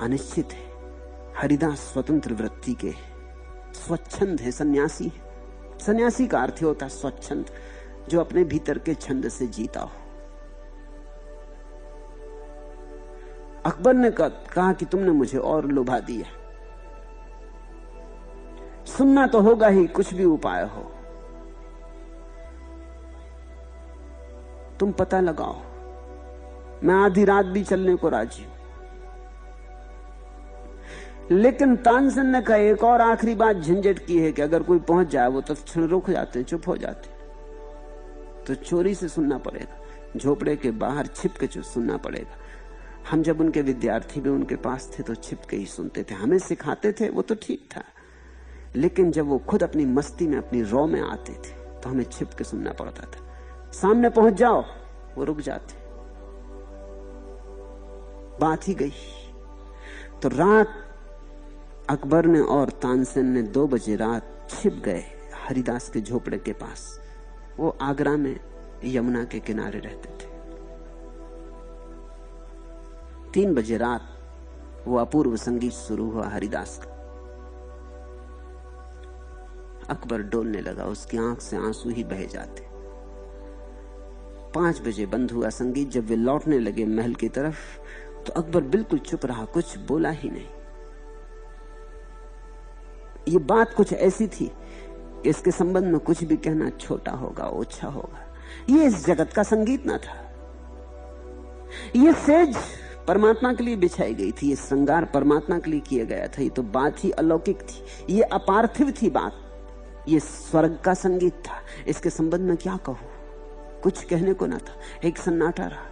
अनिश्चित है। हरिदास स्वतंत्र वृत्ति के स्वच्छंद है, सन्यासी है। सन्यासी का अर्थ होता है स्वच्छंद, जो अपने भीतर के छंद से जीता हो। अकबर ने कहा कि तुमने मुझे और लुभा दिया, सुनना तो होगा ही, कुछ भी उपाय हो तुम पता लगाओ। मैं आधी रात भी चलने को राजी हूं। लेकिन तानसेन ने कहा एक और आखिरी बात झंझट की है कि अगर कोई पहुंच जाए वो तो क्षण रुक जाते हैं, चुप हो जाते, तो चोरी से सुनना पड़ेगा, झोपड़े के बाहर छिप के सुनना पड़ेगा। हम जब उनके विद्यार्थी भी उनके पास थे तो छिप के ही सुनते थे, हमें सिखाते थे वो तो ठीक था, लेकिन जब वो खुद अपनी मस्ती में अपनी रौ में आते थे तो हमें छिप के सुनना पड़ता था। सामने पहुंच जाओ वो रुक जाते। बात ही गई। तो रात अकबर ने और तानसेन ने 2 बजे रात छिप गए हरिदास के झोपड़े के पास। वो आगरा में यमुना के किनारे रहते थे। 3 बजे रात वो अपूर्व संगीत शुरू हुआ हरिदास का। अकबर डोलने लगा, उसकी आंख से आंसू ही बह जाते। 5 बजे बंद हुआ संगीत। जब वे लौटने लगे महल की तरफ तो अकबर बिल्कुल चुप रहा, कुछ बोला ही नहीं। ये बात कुछ ऐसी थी कि इसके संबंध में कुछ भी कहना छोटा होगा, ओछा होगा। ये इस जगत का संगीत ना था। ये सेज परमात्मा के लिए बिछाई गई थी, ये श्रृंगार परमात्मा के लिए किया गया था। ये तो बात ही अलौकिक थी, ये अपार्थिव थी बात, ये स्वर्ग का संगीत था। इसके संबंध में क्या कहूं, कुछ कहने को ना था। एक सन्नाटा रहा।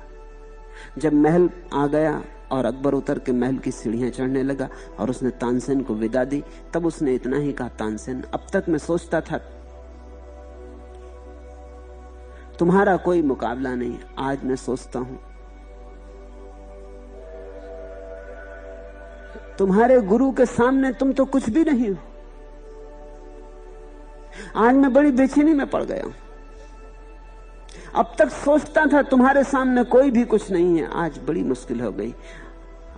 जब महल आ गया और अकबर उतर के महल की सीढ़ियां चढ़ने लगा और उसने तानसेन को विदा दी, तब उसने इतना ही कहा, तानसेन अब तक मैं सोचता था तुम्हारा कोई मुकाबला नहीं, आज मैं सोचता हूं तुम्हारे गुरु के सामने तुम तो कुछ भी नहीं हो। आज मैं बड़ी बेचैनी में पड़ गया हूं। अब तक सोचता था तुम्हारे सामने कोई भी कुछ नहीं है, आज बड़ी मुश्किल हो गई।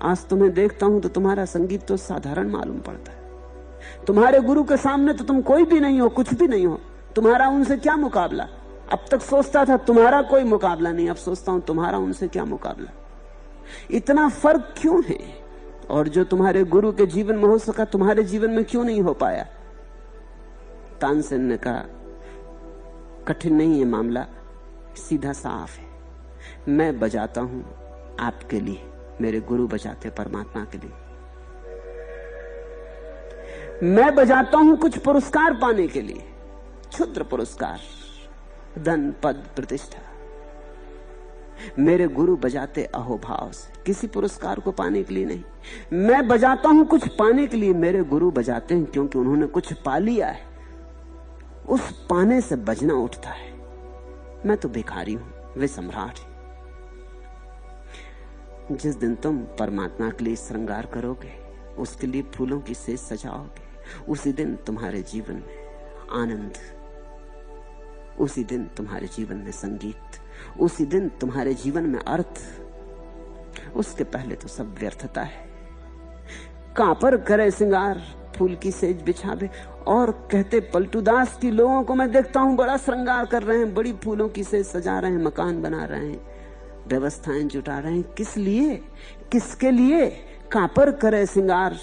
आज तुम्हें देखता हूं तो तुम्हारा संगीत तो साधारण मालूम पड़ता है। तुम्हारे गुरु के सामने तो तुम कोई भी नहीं हो, कुछ भी नहीं हो। तुम्हारा उनसे क्या मुकाबला। अब तक सोचता था तुम्हारा कोई मुकाबला नहीं, अब सोचता हूं तुम्हारा उनसे क्या मुकाबला। इतना फर्क क्यों है? और जो तुम्हारे गुरु के जीवन में हो सका तुम्हारे जीवन में क्यों नहीं हो पाया? तानसेन ने कहा, कठिन नहीं है मामला, सीधा साफ है। मैं बजाता हूं आपके लिए, मेरे गुरु बजाते परमात्मा के लिए। मैं बजाता हूं कुछ पुरस्कार पाने के लिए, क्षुद्र पुरस्कार, धन पद प्रतिष्ठा। मेरे गुरु बजाते अहोभाव से, किसी पुरस्कार को पाने के लिए नहीं। मैं बजाता हूं कुछ पाने के लिए, मेरे गुरु बजाते हैं क्योंकि उन्होंने कुछ पा लिया है। उस पाने से बजना उठता है। मैं तो भिखारी हूं, वे सम्राट हैं। जिस दिन तुम परमात्मा के लिए श्रृंगार करोगे, उसके लिए फूलों की सेज सजाओगे, उसी दिन तुम्हारे जीवन में आनंद, उसी दिन तुम्हारे जीवन में संगीत, उसी दिन तुम्हारे जीवन में अर्थ। उसके पहले तो सब व्यर्थता है। कापर करे श्रृंगार, फूल की सेज बिछावे। और कहते पलटूदास की लोगों को मैं देखता हूं बड़ा श्रृंगार कर रहे हैं, बड़ी फूलों की सेज सजा रहे हैं, मकान बना रहे हैं, व्यवस्थाएं जुटा रहे हैं। किस लिए, किसके लिए? कापर करे श्रृंगार,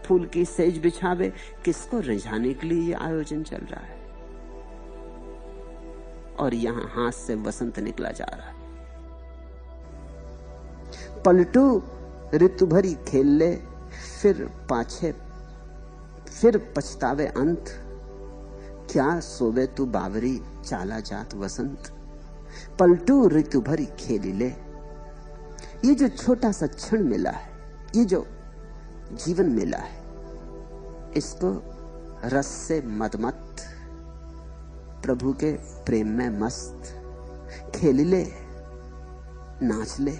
फूल की सेज बिछावे। किसको रिझाने के लिए ये आयोजन चल रहा है? और यहां हाथ से वसंत निकला जा रहा है। पलटू ऋतु भरी खेल ले, फिर पाछे फिर पछतावे अंत। क्या सोवे तू बावरी, चाला जात वसंत। पलटू ऋतु भरी खेली ले। ये जो छोटा सा क्षण मिला है, ये जो जीवन मिला है, इसको रस से मदमत, प्रभु के प्रेम में मस्त खेल ले, नाच ले,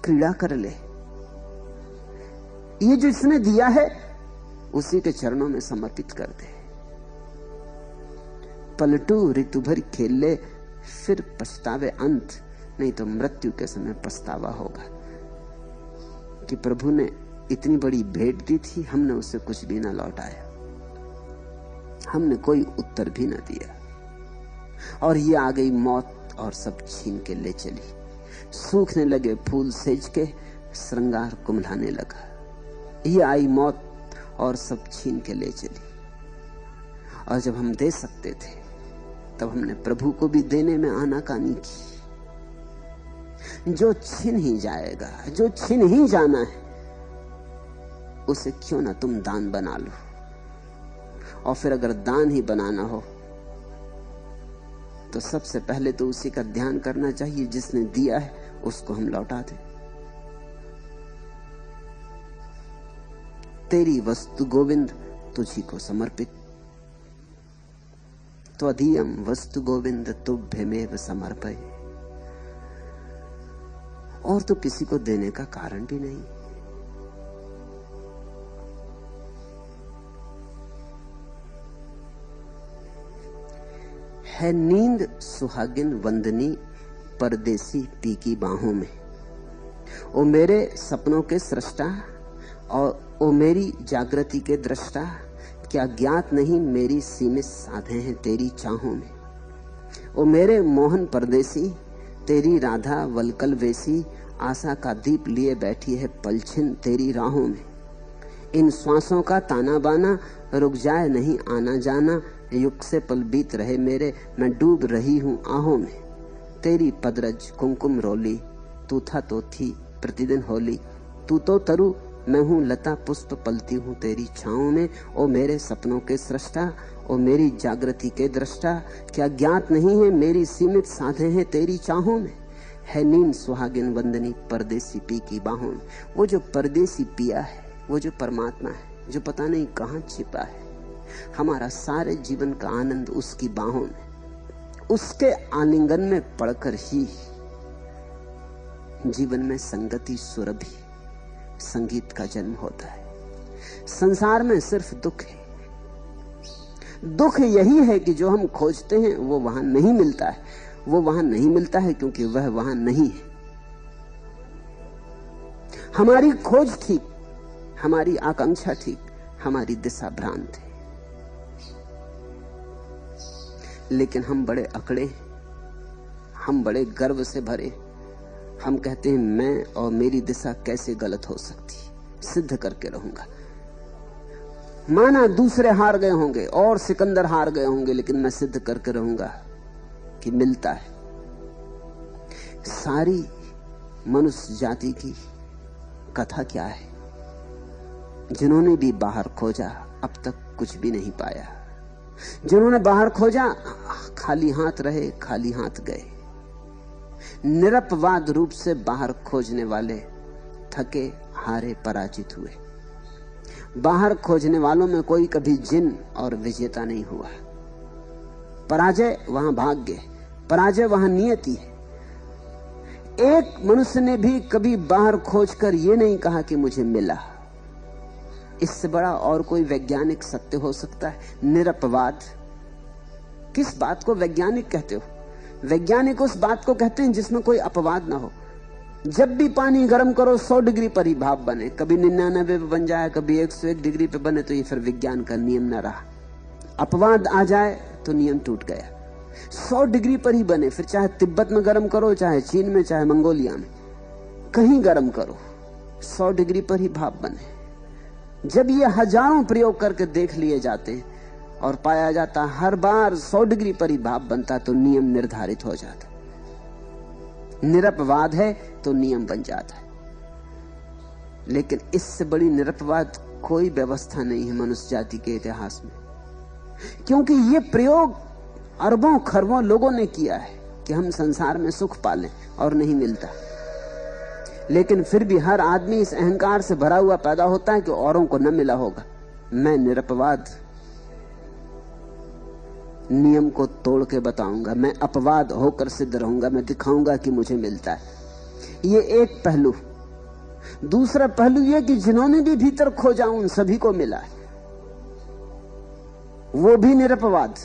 क्रीड़ा कर ले। ये जो इसने दिया है उसी के चरणों में समर्पित कर दे। पलटू ऋतु भर खेल ले, फिर पछतावे अंत। नहीं तो मृत्यु के समय पछतावा होगा कि प्रभु ने इतनी बड़ी भेंट दी थी, हमने उसे कुछ भी ना लौटाया, हमने कोई उत्तर भी ना दिया। और ये आ गई मौत और सब छीन के ले चली। सूखने लगे फूल सेज के, श्रृंगार कुम्हलाने लगा। ये आई मौत और सब छीन के ले चली। और जब हम दे सकते थे तब हमने प्रभु को भी देने में आनाकानी की। जो छिन ही जाएगा, जो छिन ही जाना है, उसे क्यों ना तुम दान बना लो। और फिर अगर दान ही बनाना हो तो सबसे पहले तो उसी का ध्यान करना चाहिए जिसने दिया है, उसको हम लौटा दें। तेरी वस्तु गोविंद तुझी को समर्पित, त्वदीयम वस्तु गोविंद तुभ्यमेव समर्पय। और तो किसी को देने का कारण भी नहीं। है नींद सुहागिन वंदनी परदेसी पी की बाहों में। ओ मेरे सपनों के सृष्टा और ओ मेरी जागृति के दृष्टा, क्या ज्ञात नहीं मेरी सीमित साधे हैं तेरी चाहों में। ओ मेरे मोहन परदेसी, तेरी राधा वलकल वेसी, आशा का दीप लिए बैठी है पलछिन तेरी राहों में। इन श्वासों का ताना बाना, रुक जाए नहीं आना जाना, युग से पल बीत रहे मेरे, मैं डूब रही हूं आहों में। तेरी पदरज कुमकुम रोली, तू था तो थी प्रतिदिन होली, तू तो तरु मैं हूं लता पुष्प पलती हूं तेरी छाओं में। ओ मेरे सपनों के सृष्टा, ओ मेरी जागृति के दृष्टा, क्या ज्ञात नहीं है मेरी सीमित साधे हैं तेरी चाहों में। है नींद सुहागिन वंदनी परदेसी पी की बाहों में। वो जो परदेसी पिया है, वो जो परमात्मा है, जो पता नहीं कहां छिपा है, हमारा सारे जीवन का आनंद उसकी बाहों में, उसके आलिंगन में पड़कर ही जीवन में संगति सुरभि संगीत का जन्म होता है। संसार में सिर्फ दुख है। दुख यही है कि जो हम खोजते हैं वो वहां नहीं मिलता है। वो वहां नहीं मिलता है क्योंकि वह वहां नहीं है। हमारी खोज ठीक, हमारी आकांक्षा ठीक, हमारी दिशा भ्रांत है। लेकिन हम बड़े अकड़े, हम बड़े गर्व से भरे, हम कहते हैं मैं और मेरी दिशा कैसे गलत हो सकती, सिद्ध करके रहूंगा। माना दूसरे हार गए होंगे और सिकंदर हार गए होंगे, लेकिन मैं सिद्ध करके रहूंगा कि मिलता है। सारी मनुष्य जाति की कथा क्या है? जिन्होंने भी बाहर खोजा अब तक कुछ भी नहीं पाया। जिन्होंने बाहर खोजा खाली हाथ रहे, खाली हाथ गए। निरपवाद रूप से बाहर खोजने वाले थके हारे पराजित हुए। बाहर खोजने वालों में कोई कभी जिन और विजेता नहीं हुआ। पराजय वहां भाग्य, पराजय वहां नियति है। एक मनुष्य ने भी कभी बाहर खोजकर यह नहीं कहा कि मुझे मिला। इससे बड़ा और कोई वैज्ञानिक सत्य हो सकता है? निरपवाद। किस बात को वैज्ञानिक कहते हो? वैज्ञानिक उस बात को कहते हैं जिसमें कोई अपवाद ना हो। जब भी पानी गर्म करो 100 डिग्री पर ही भाप बने, कभी 99 पे बन जाए, कभी 101 डिग्री पे बने, तो ये फिर विज्ञान का नियम ना रहा। अपवाद आ जाए तो नियम टूट गया। 100 डिग्री पर ही बने, फिर चाहे तिब्बत में गर्म करो, चाहे चीन में, चाहे मंगोलिया में, कहीं गर्म करो, 100 डिग्री पर ही भाप बने। जब ये हजारों प्रयोग करके देख लिए जाते हैं और पाया जाता हर बार 100 डिग्री पर ही भाप बनता, तो नियम निर्धारित हो जाता। निरपवाद है तो नियम बन जाता है। लेकिन इससे बड़ी निरपवाद कोई व्यवस्था नहीं है मनुष्य जाति के इतिहास में, क्योंकि ये प्रयोग अरबों खरबों लोगों ने किया है कि हम संसार में सुख पालें, और नहीं मिलता। लेकिन फिर भी हर आदमी इस अहंकार से भरा हुआ पैदा होता है कि औरों को न मिला होगा। मैं निरपवाद नियम को तोड़ के बताऊंगा, मैं अपवाद होकर सिद्ध रहूंगा, मैं दिखाऊंगा कि मुझे मिलता है। ये एक पहलू। दूसरा पहलू यह कि जिन्होंने भी भीतर खोजा उन सभी को मिला है, वो भी निरपवाद।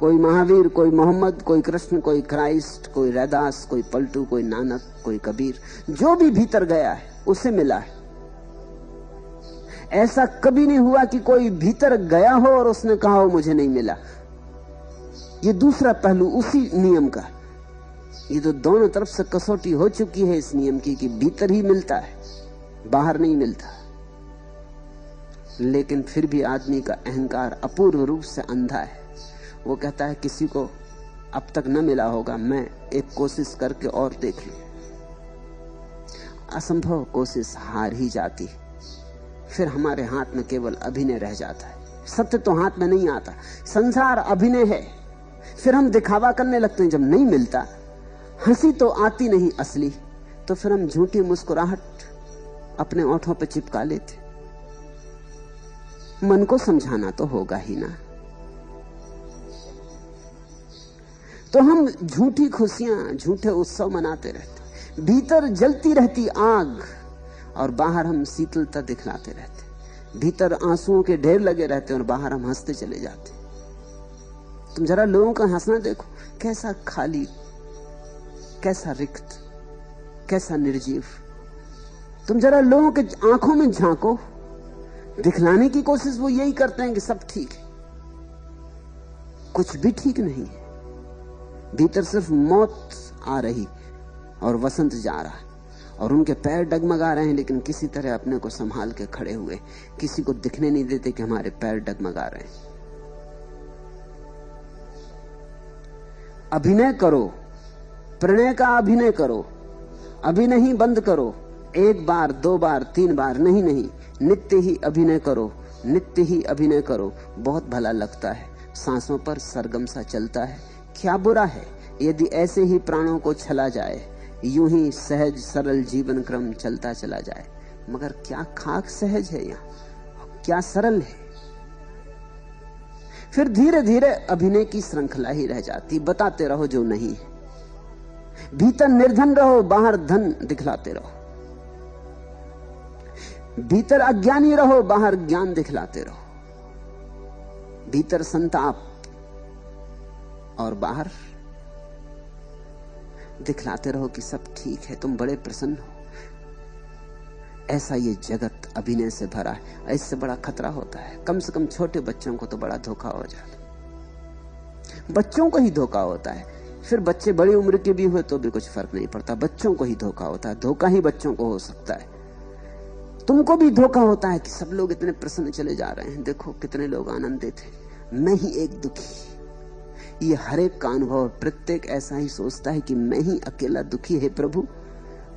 कोई महावीर, कोई मोहम्मद, कोई कृष्ण, कोई क्राइस्ट, कोई रैदास, कोई पलटू, कोई नानक, कोई कबीर, जो भी भीतर गया है उसे मिला है। ऐसा कभी नहीं हुआ कि कोई भीतर गया हो और उसने कहा हो मुझे नहीं मिला। ये दूसरा पहलू उसी नियम का। ये तो दोनों तरफ से कसौटी हो चुकी है इस नियम की कि भीतर ही मिलता है, बाहर नहीं मिलता। लेकिन फिर भी आदमी का अहंकार अपूर्व रूप से अंधा है। वो कहता है किसी को अब तक न मिला होगा, मैं एक कोशिश करके और देख लूं। असंभव कोशिश हार ही जाती, फिर हमारे हाथ में केवल अभिनय रह जाता है। सत्य तो हाथ में नहीं आता, संसार अभिनय है। फिर हम दिखावा करने लगते हैं। जब नहीं मिलता, हंसी तो आती नहीं असली, तो फिर हम झूठी मुस्कुराहट अपने ओंठों पे चिपका लेते। मन को समझाना तो होगा ही ना, तो हम झूठी खुशियां, झूठे उत्सव मनाते रहते। भीतर जलती रहती आग और बाहर हम शीतलता दिखलाते रहते। भीतर आंसुओं के ढेर लगे रहते और बाहर हम हंसते चले जाते। तुम जरा लोगों का हंसना देखो, कैसा खाली, कैसा रिक्त, कैसा निर्जीव। तुम जरा लोगों के आंखों में झांको, दिखलाने की कोशिश वो यही करते हैं कि सब ठीक है। कुछ भी ठीक नहीं है। भीतर सिर्फ मौत आ रही और वसंत जा रहा है, और उनके पैर डगमगा रहे हैं, लेकिन किसी तरह अपने को संभाल के खड़े हुए। किसी को दिखने नहीं देते कि हमारे पैर डगमगा रहे हैं। अभिनय करो, प्रणय का अभिनय करो। अभिनय ही बंद करो। एक बार, दो बार, तीन बार नहीं, नित्य ही अभिनय करो, नित्य ही अभिनय करो। बहुत भला लगता है, सांसों पर सरगम सा चलता है। क्या बुरा है यदि ऐसे ही प्राणों को छला जाए, यूं ही सहज सरल जीवन क्रम चलता चला जाए। मगर क्या खाक सहज है यहाँ, क्या सरल है। फिर धीरे धीरे अभिनय की श्रृंखला ही रह जाती। बताते रहो जो नहीं है। भीतर निर्धन रहो, बाहर धन दिखलाते रहो। भीतर अज्ञानी रहो, बाहर ज्ञान दिखलाते रहो। भीतर संताप और बाहर दिखलाते रहो कि सब ठीक है, तुम बड़े प्रसन्न हो। ऐसा ये जगत अभिनय से भरा है। इससे बड़ा खतरा होता है। कम से कम छोटे बच्चों को तो बड़ा धोखा हो जाता। बच्चों को ही धोखा होता है। फिर बच्चे बड़ी उम्र के भी हुए तो भी कुछ फर्क नहीं पड़ता। बच्चों को ही धोखा होता है। धोखा ही बच्चों को हो सकता है। तुमको भी धोखा होता है कि सब लोग इतने प्रसन्न चले जा रहे हैं, देखो कितने लोग आनंदित हैं, मैं ही एक दुखी। ये हर एक का अनुभव, प्रत्येक ऐसा ही सोचता है कि मैं ही अकेला दुखी है। प्रभु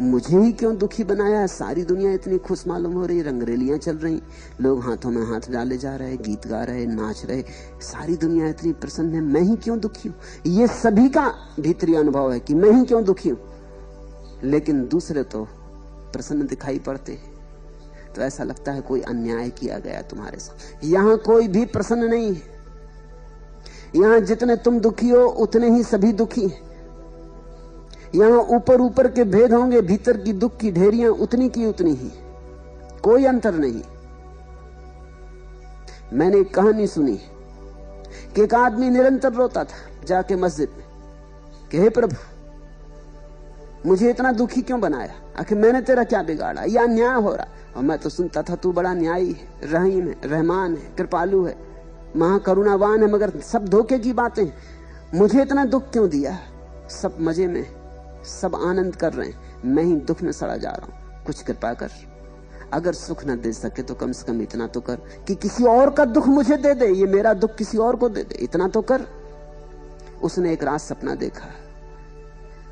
मुझे ही क्यों दुखी बनाया है? सारी दुनिया इतनी खुश मालूम हो रही, रंगरेलियां चल रही, लोग हाथों में हाथ डाले जा रहे, गीत गा रहे, नाच रहे, सारी दुनिया इतनी प्रसन्न है, मैं ही क्यों दुखी हूं? ये सभी का भीतरी अनुभव है कि मैं ही क्यों दुखी हूं। लेकिन दूसरे तो प्रसन्न दिखाई पड़ते हैं, तो ऐसा लगता है कोई अन्याय किया गया तुम्हारे साथ। यहां कोई भी प्रसन्न नहीं है। यहां जितने तुम दुखी हो उतने ही सभी दुखी हैं। यहां ऊपर ऊपर के भेद होंगे, भीतर की दुख की ढेरियां उतनी की उतनी ही, कोई अंतर नहीं। मैंने एक कहानी सुनी कि एक आदमी निरंतर रोता था जाके मस्जिद में कि हे प्रभु मुझे इतना दुखी क्यों बनाया? आखिर मैंने तेरा क्या बिगाड़ा? यह अन्याय हो रहा। और मैं तो सुनता था तू बड़ा न्यायी है, रहीम है, रहमान है, कृपालु है, महाकरुणावान है, मगर सब धोखे की बातें हैं। मुझे इतना दुख क्यों दिया? सब मजे में, सब आनंद कर रहे हैं, मैं ही दुख में सड़ा जा रहा हूं। कुछ कृपा कर, अगर सुख न दे सके तो कम से कम इतना तो कर कि किसी और का दुख मुझे दे दे, ये मेरा दुख किसी और को दे दे, इतना तो कर। उसने एक रात सपना देखा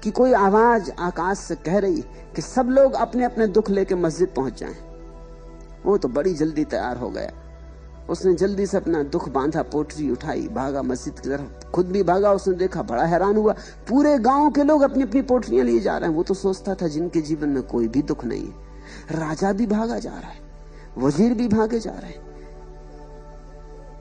कि कोई आवाज आकाश से कह रही कि सब लोग अपने अपने दुख लेके मस्जिद पहुंच जाएं। वो तो बड़ी जल्दी तैयार हो गया। उसने जल्दी से अपना दुख बांधा, पोटली उठाई, भागा मस्जिद की तरफ, खुद भी भागा। उसने देखा, बड़ा हैरान हुआ, पूरे गांव के लोग अपनी अपनी पोटलियां लिए जा रहे हैं। वो तो सोचता था जिनके जीवन में कोई भी दुख नहीं है। राजा भी भागा जा रहा है, वजीर भी भागे जा रहे हैं,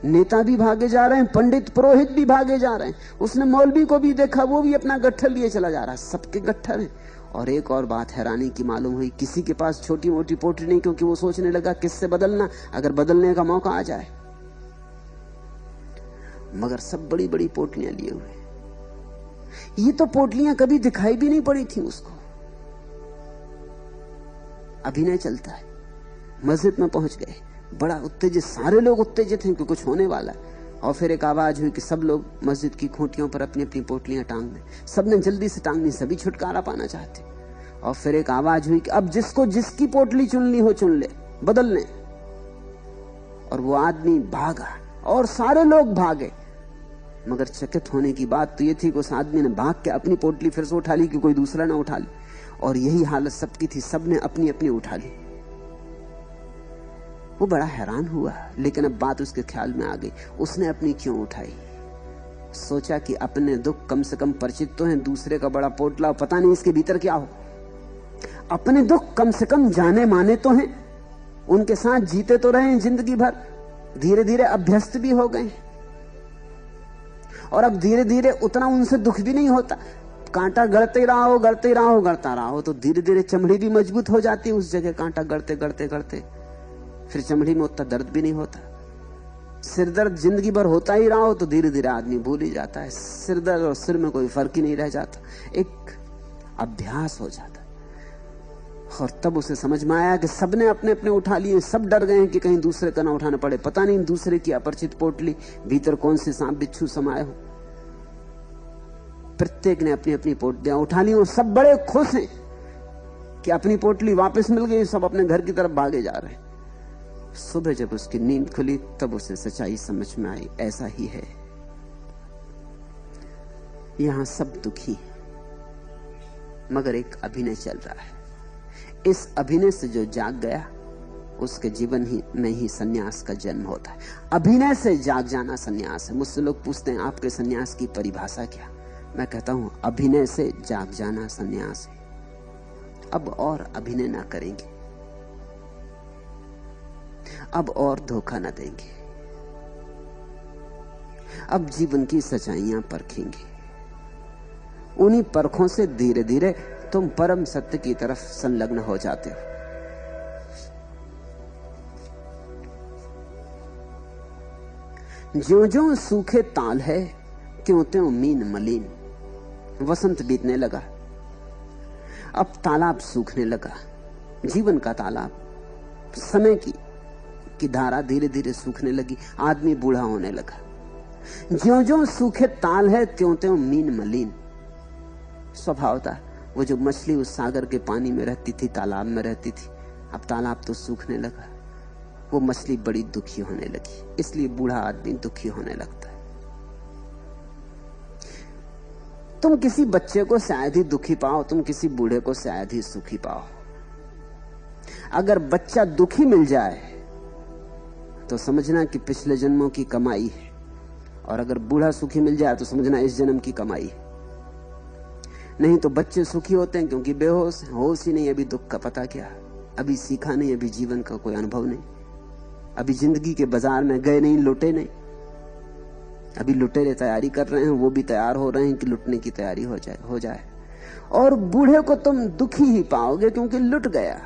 नेता भी भागे जा रहे हैं, पंडित पुरोहित भी भागे जा रहे हैं। उसने मौलवी को भी देखा, वो भी अपना गट्ठर लिए चला जा रहा है। सबके गट्ठर हैं। और एक और बात हैरानी की मालूम हुई, किसी के पास छोटी मोटी पोटली नहीं, क्योंकि वो सोचने लगा किससे बदलना, अगर बदलने का मौका आ जाए। मगर सब बड़ी बड़ी पोटलियां लिए हुए। ये तो पोटलियां कभी दिखाई भी नहीं पड़ी थी उसको। अभिनय चलता है। मस्जिद में पहुंच गए, बड़ा उत्तेजित, सारे लोग उत्तेजित हैं कि कुछ होने वाला है। और फिर एक आवाज हुई कि सब लोग मस्जिद की खूंटियों पर अपनी अपनी पोटलियां टांग दें। सबने जल्दी से टांगनी, सभी छुटकारा पाना चाहते। और फिर एक आवाज हुई कि अब जिसको जिसकी पोटली चुननी हो चुन ले, बदल ले। और वो आदमी भागा और सारे लोग भागे। मगर चकित होने की बात तो ये थी कि उस आदमी ने भाग के अपनी पोटली फिर से उठा ली कि कोई दूसरा ना उठा ले, और यही हालत सबकी थी, सबने अपनी अपनी उठा ली। वो बड़ा हैरान हुआ, लेकिन अब बात उसके ख्याल में आ गई, उसने अपनी क्यों उठाई। सोचा कि अपने दुख कम से कम परिचित तो हैं, दूसरे का बड़ा पोटला, पता नहीं इसके भीतर क्या हो। अपने दुख कम से कम जाने माने तो हैं, उनके साथ जीते तो रहे हैं जिंदगी भर, धीरे धीरे अभ्यस्त भी हो गए, और अब धीरे धीरे उतना उनसे दुख भी नहीं होता। कांटा गड़ते रहो गड़ते रहो गड़ता रहो तो धीरे धीरे चमड़ी भी मजबूत हो जाती है उस जगह, कांटा गड़ते गड़ते गड़ते फिर चमड़ी में उतना दर्द भी नहीं होता। सिर दर्द जिंदगी भर होता ही रहा हो तो धीरे धीरे आदमी भूल ही जाता है, सिर दर्द और सिर में कोई फर्क ही नहीं रह जाता, एक अभ्यास हो जाता। और तब उसे समझ में आया कि सबने अपने अपने उठा लिए, सब डर गए कि कहीं दूसरे का ना उठाना पड़े, पता नहीं दूसरे की अपरिचित पोटली भीतर कौन से सांप बिच्छू समाये हो। प्रत्येक ने अपनी अपनी पोटलियां उठा ली और सब बड़े खुश हैं कि अपनी पोटली वापस मिल गई, सब अपने घर की तरफ भागे जा रहे हैं। सुबह जब उसकी नींद खुली तब उसे सच्चाई समझ में आई, ऐसा ही है, यहां सब दुखी है, मगर एक अभिनय चल रहा है। इस अभिनय से जो जाग गया उसके जीवन ही में ही सन्यास का जन्म होता है। अभिनय से जाग जाना सन्यास है। मुझसे लोग पूछते हैं आपके सन्यास की परिभाषा क्या, मैं कहता हूं अभिनय से जाग जाना सन्यास है। अब और अभिनय ना करेंगे, अब और धोखा ना देंगे, अब जीवन की सच्चाइयां परखेंगे। उन्हीं परखों से धीरे धीरे तुम परम सत्य की तरफ संलग्न हो जाते हो। ज्यों ज्यों सूखे ताल है त्यों त्यों मीन मलिन। वसंत बीतने लगा, अब तालाब सूखने लगा, जीवन का तालाब, समय की धारा धीरे धीरे सूखने लगी, आदमी बूढ़ा होने लगा। ज्यों ज्यों सूखे ताल है त्यों त्यों मीन मलिन। स्वभाव था, वो जो मछली उस सागर के पानी में रहती थी, तालाब में रहती थी, अब तालाब तो सूखने लगा, वो मछली बड़ी दुखी होने लगी। इसलिए बूढ़ा आदमी दुखी होने लगता है। तुम किसी बच्चे को शायद ही दुखी पाओ, तुम किसी बूढ़े को शायद ही सुखी पाओ। अगर बच्चा दुखी मिल जाए तो समझना कि पिछले जन्मों की कमाई है, और अगर बूढ़ा सुखी मिल जाए तो समझना इस जन्म की कमाई है। नहीं तो बच्चे सुखी होते हैं क्योंकि बेहोश, होश ही नहीं, अभी दुख का पता क्या, अभी सीखा नहीं, अभी जीवन का कोई अनुभव नहीं, अभी जिंदगी के बाजार में गए नहीं, लुटे नहीं। अभी लुटेरे तैयारी कर रहे हैं, वो भी तैयार हो रहे हैं कि लुटने की तैयारी हो जाए। और बूढ़े को तुम दुखी ही पाओगे क्योंकि लुट गया,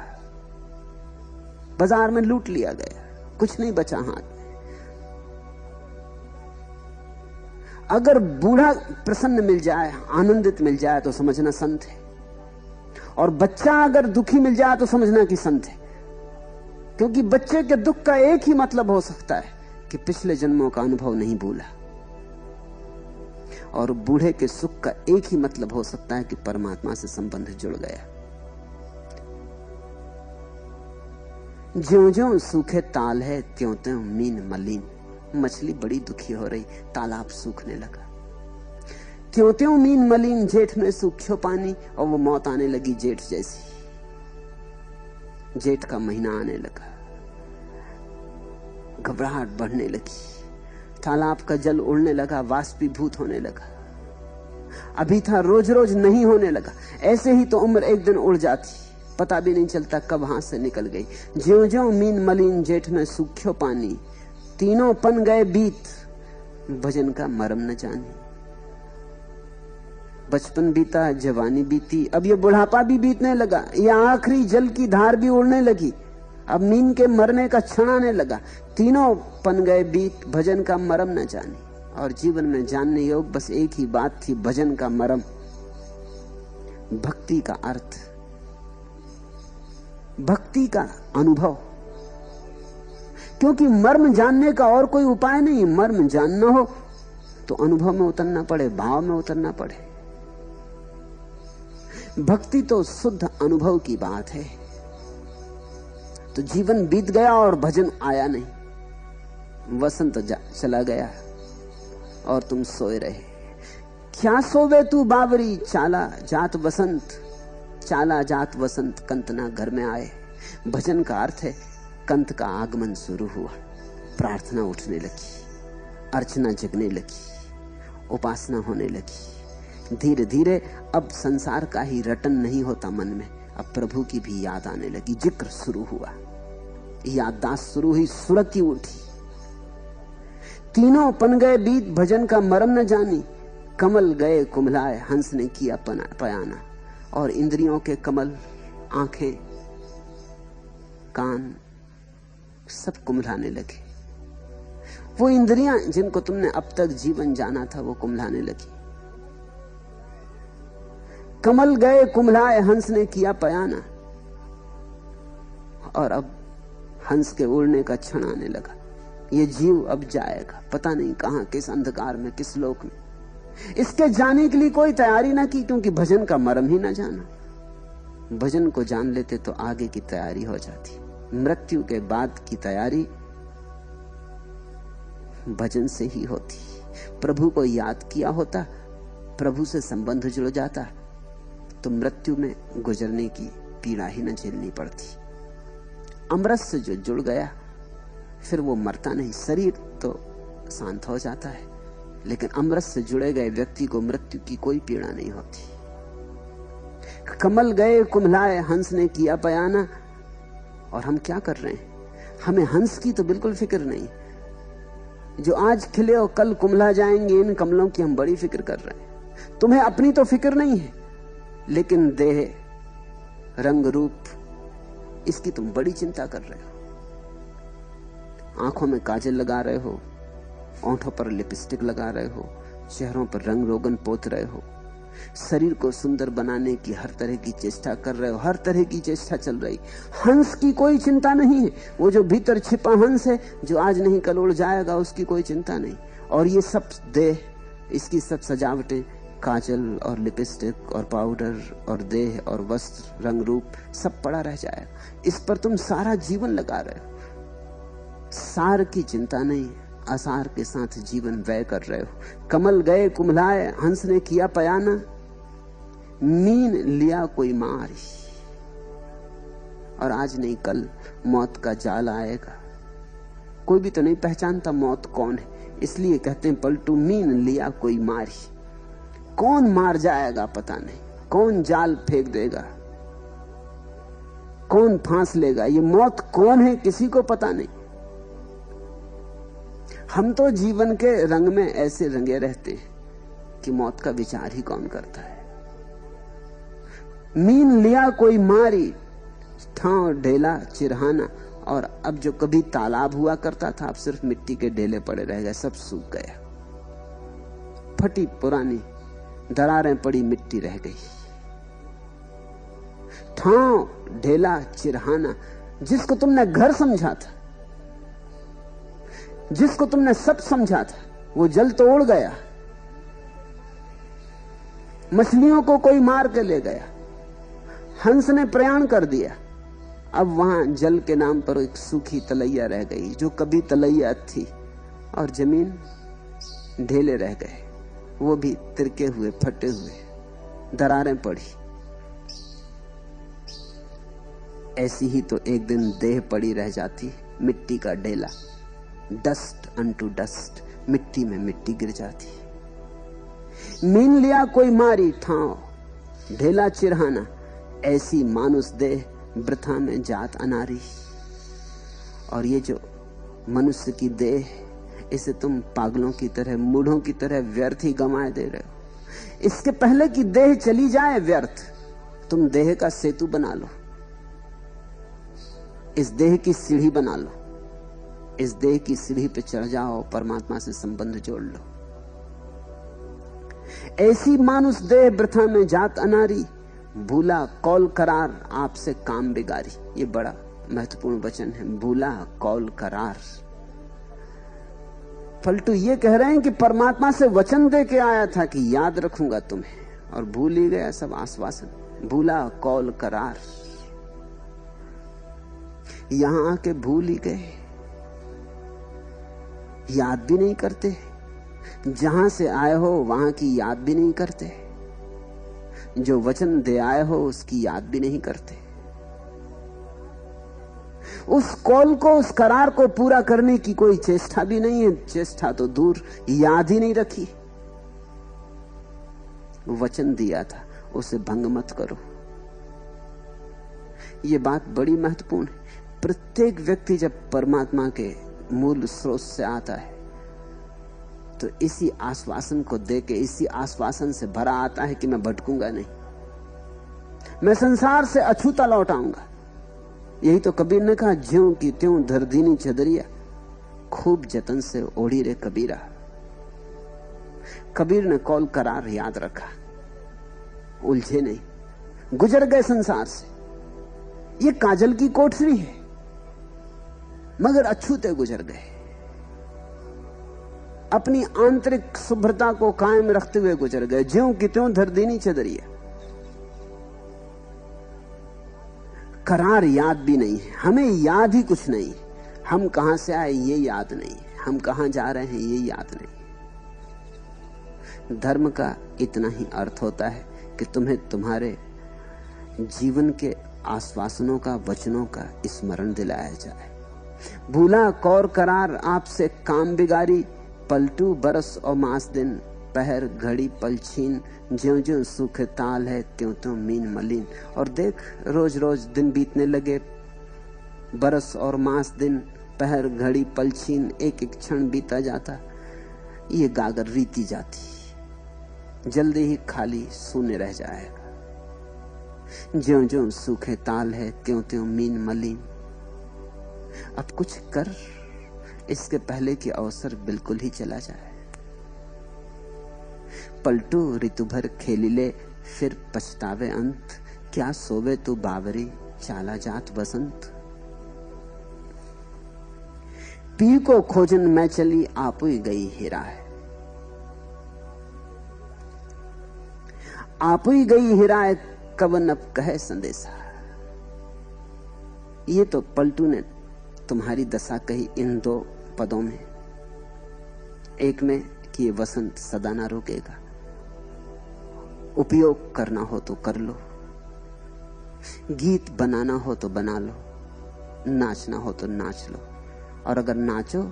बाजार में लूट लिया गया, कुछ नहीं बचा हाथ में। अगर बूढ़ा प्रसन्न मिल जाए, आनंदित मिल जाए तो समझना संत है, और बच्चा अगर दुखी मिल जाए तो समझना कि संत है। क्योंकि बच्चे के दुख का एक ही मतलब हो सकता है कि पिछले जन्मों का अनुभव नहीं भूला, और बूढ़े के सुख का एक ही मतलब हो सकता है कि परमात्मा से संबंध जुड़ गया। ज्यों ज्यों सूखे ताल है त्यों त्यों मीन मलिन। मछली बड़ी दुखी हो रही, तालाब सूखने लगा। त्यों त्यों मीन मलिन, जेठ में सूख्यो पानी, और वो मौत आने लगी जेठ जैसी। जेठ का महीना आने लगा, घबराहट बढ़ने लगी, तालाब का जल उड़ने लगा, वाष्पीभूत होने लगा। अभी था रोज रोज नहीं होने लगा। ऐसे ही तो उम्र एक दिन उड़ जाती, पता भी नहीं चलता कब हाथ से निकल गई। ज्यों ज्यों मीन मलिन, जेठ में सूख्यो पानी, तीनों पन गए बीत, भजन का मरम न जानी। बचपन बीता, जवानी बीती, अब ये बुढ़ापा भी बीतने लगा, ये आखिरी जल की धार भी उड़ने लगी, अब मीन के मरने का क्षण आने लगा। तीनों पन गए बीत, भजन का मरम न जानी। और जीवन में जानने योग बस एक ही बात थी, भजन का मरम, भक्ति का अर्थ, भक्ति का अनुभव। क्योंकि मर्म जानने का और कोई उपाय नहीं। मर्म जानना हो तो अनुभव में उतरना पड़े, भाव में उतरना पड़े। भक्ति तो शुद्ध अनुभव की बात है। तो जीवन बीत गया और भजन आया नहीं। वसंत चला गया, और तुम सोए रहे। क्या सोवे तू बावरी, चाला जात वसंत, चाला जात वसंत कंतना घर में आए। भजन का अर्थ है कंत का आगमन शुरू हुआ, प्रार्थना उठने लगी, अर्चना जगने लगी, उपासना होने लगी। धीरे धीरे अब संसार का ही रटन नहीं होता मन में, अब प्रभु की भी याद आने लगी। जिक्र शुरू हुआ, याददाश्त शुरू हुई, सुरती उठी। तीनों पन गए बीत, भजन का मरम न जानी। कमल गए कुम्हलाए, हंस ने किया पयाना। और इंद्रियों के कमल, आंखें, कान सब कुम्हलाने लगे। वो इंद्रियां जिनको तुमने अब तक जीवन जाना था वो कुम्हलाने लगी। कमल गए कुम्हलाए, हंस ने किया पयाना। और अब हंस के उड़ने का क्षण आने लगा। ये जीव अब जाएगा, पता नहीं कहां, किस अंधकार में, किस लोक में। इसके जाने के लिए कोई तैयारी ना की, क्योंकि भजन का मर्म ही ना जाना। भजन को जान लेते तो आगे की तैयारी हो जाती। मृत्यु के बाद की तैयारी भजन से ही होती। प्रभु को याद किया होता, प्रभु से संबंध जुड़ जाता, तो मृत्यु में गुजरने की पीड़ा ही न झेलनी पड़ती। अमृत से जो जुड़ गया फिर वो मरता नहीं। शरीर तो शांत हो जाता है, लेकिन अमृत से जुड़े गए व्यक्ति को मृत्यु की कोई पीड़ा नहीं होती। कमल गए कुम्हलाए, हंस ने किया पयाना। और हम क्या कर रहे हैं? हमें हंस की तो बिल्कुल फिक्र नहीं। जो आज खिले और कल कुम्हला जाएंगे, इन कमलों की हम बड़ी फिक्र कर रहे हैं। तुम्हें अपनी तो फिक्र नहीं है, लेकिन देह, रंग रूप, इसकी तुम बड़ी चिंता कर रहे हो। आंखों में काजल लगा रहे हो, ओंठों पर लिपस्टिक लगा रहे हो, चेहरों पर रंग रोगन पोत रहे हो, शरीर को सुंदर बनाने की हर तरह की चेष्टा कर रहे हो, हर तरह की चेष्टा चल रही। हंस की कोई चिंता नहीं है। वो जो भीतर छिपा हंस है, जो आज नहीं कल उड़ जाएगा, उसकी कोई चिंता नहीं। और ये सब देह, इसकी सब सजावटें, काजल और लिपस्टिक और पाउडर और देह और वस्त्र, रंग रूप, सब पड़ा रह जाएगा। इस पर तुम सारा जीवन लगा रहे हो। सार की चिंता नहीं, आसार के साथ जीवन व्यय कर रहे हो। कमल गए कुम्हलाए, हंस ने किया पयाना। मीन लिया कोई मारी, और आज नहीं कल मौत का जाल आएगा। कोई भी तो नहीं पहचानता मौत कौन है, इसलिए कहते हैं पलटू मीन लिया कोई मारी। कौन मार जाएगा पता नहीं, कौन जाल फेंक देगा, कौन फांस लेगा। ये मौत कौन है किसी को पता नहीं। हम तो जीवन के रंग में ऐसे रंगे रहते हैं कि मौत का विचार ही कौन करता है। मीन लिया कोई मारी, ठाव ढेला चिरहाना। और अब जो कभी तालाब हुआ करता था, अब सिर्फ मिट्टी के ढेले पड़े रह गए, सब सूख गया। फटी पुरानी दरारें पड़ी, मिट्टी रह गई। ठाव ढेला चिरहाना, जिसको तुमने घर समझा था, जिसको तुमने सब समझा था, वो जल तो उड़ गया। मछलियों को कोई मार के ले गया, हंस ने प्रयाण कर दिया। अब वहां जल के नाम पर एक सूखी तलैया रह गई, जो कभी तलैया थी, और जमीन ढेले रह गए, वो भी तिरके हुए, फटे हुए, दरारें पड़ी। ऐसी ही तो एक दिन देह पड़ी रह जाती, मिट्टी का ढेला। डस्ट अनटू डस्ट, मिट्टी में मिट्टी गिर जाती। मीन लिया कोई मारी, ठाव ढेला चिरहाना। ऐसी मानुष देह, वृथा में जात अनारी। और ये जो मनुष्य की देह, इसे तुम पागलों की तरह, मूढ़ों की तरह व्यर्थ ही गंवाए दे रहे हो। इसके पहले कि देह चली जाए व्यर्थ, तुम देह का सेतु बना लो, इस देह की सीढ़ी बना लो। इस देह की सीढ़ी पे चढ़ जाओ, परमात्मा से संबंध जोड़ लो। ऐसी मानुष देह, वृथा में जात अनारी। भूला कौल करार, आपसे काम बिगारी। ये बड़ा महत्वपूर्ण वचन है, भूला कौल करार। पलटू ये कह रहे हैं कि परमात्मा से वचन दे के आया था कि याद रखूंगा तुम्हें, और भूल ही गया सब आश्वासन। भूला कौल करार, यहां आके भूल ही गए, याद भी नहीं करते, जहां से आए हो वहां की याद भी नहीं करते, जो वचन दे आए हो उसकी याद भी नहीं करते। उस कॉल को, उस करार को पूरा करने की कोई चेष्टा भी नहीं है। चेष्टा तो दूर, याद ही नहीं रखी। वचन दिया था, उसे भंग मत करो। यह बात बड़ी महत्वपूर्ण है। प्रत्येक व्यक्ति जब परमात्मा के मूल स्रोत से आता है तो इसी आश्वासन को देके, इसी आश्वासन से भरा आता है कि मैं भटकूंगा नहीं, मैं संसार से अछूता लौट आऊंगा। यही तो कबीर ने कहा, ज्यों की त्यों धर दीनी चदरिया, खूब जतन से ओढ़ी रे कबीरा। कबीर ने कौल करार याद रखा, उलझे नहीं, गुजर गए संसार से। ये काजल की कोठरी है मगर अछूते गुजर गए। अपनी आंतरिक शुभ्रता को कायम रखते हुए गुजर गए, ज्यों की त्यों धर दीनी चदरिया। करार याद भी नहीं है, हमें याद ही कुछ नहीं। हम कहां से आए ये याद नहीं, हम कहां जा रहे हैं ये याद नहीं। धर्म का इतना ही अर्थ होता है कि तुम्हें तुम्हारे जीवन के आश्वासनों का, वचनों का स्मरण दिलाया जाए। भूला कौर करार आपसे काम बिगारी, पलटू बरस और मास दिन, पहर घड़ी पल छीन, ज्यों ज्यों सूखे ताल है त्यों त्यों मीन मलिन। और देख, रोज रोज दिन बीतने लगे, बरस और मास दिन, पहर घड़ी पल छीन, एक एक क्षण बीता जाता, ये गागर रीती जाती, जल्दी ही खाली शून्य रह जाएगा। ज्यों ज्यों सूखे ताल है त्यों त्यों मीन मलिन। अब कुछ कर, इसके पहले कि अवसर बिल्कुल ही चला जाए। पलटू ऋतु भर खेली ले, फिर पछतावे अंत, क्या सोवे तू बावरी, चाला जात बसंत। पी को खोजन मैं चली, आप ही गई हीरा है, आप ही गई हीरा है, कवन अब कहे संदेशा। ये तो पलटू ने तुम्हारी दशा कही इन दो पदों में। एक में कि ये वसंत सदा ना रुकेगा, उपयोग करना हो तो कर लो, गीत बनाना हो तो बना लो, नाचना हो तो नाच लो। और अगर नाचो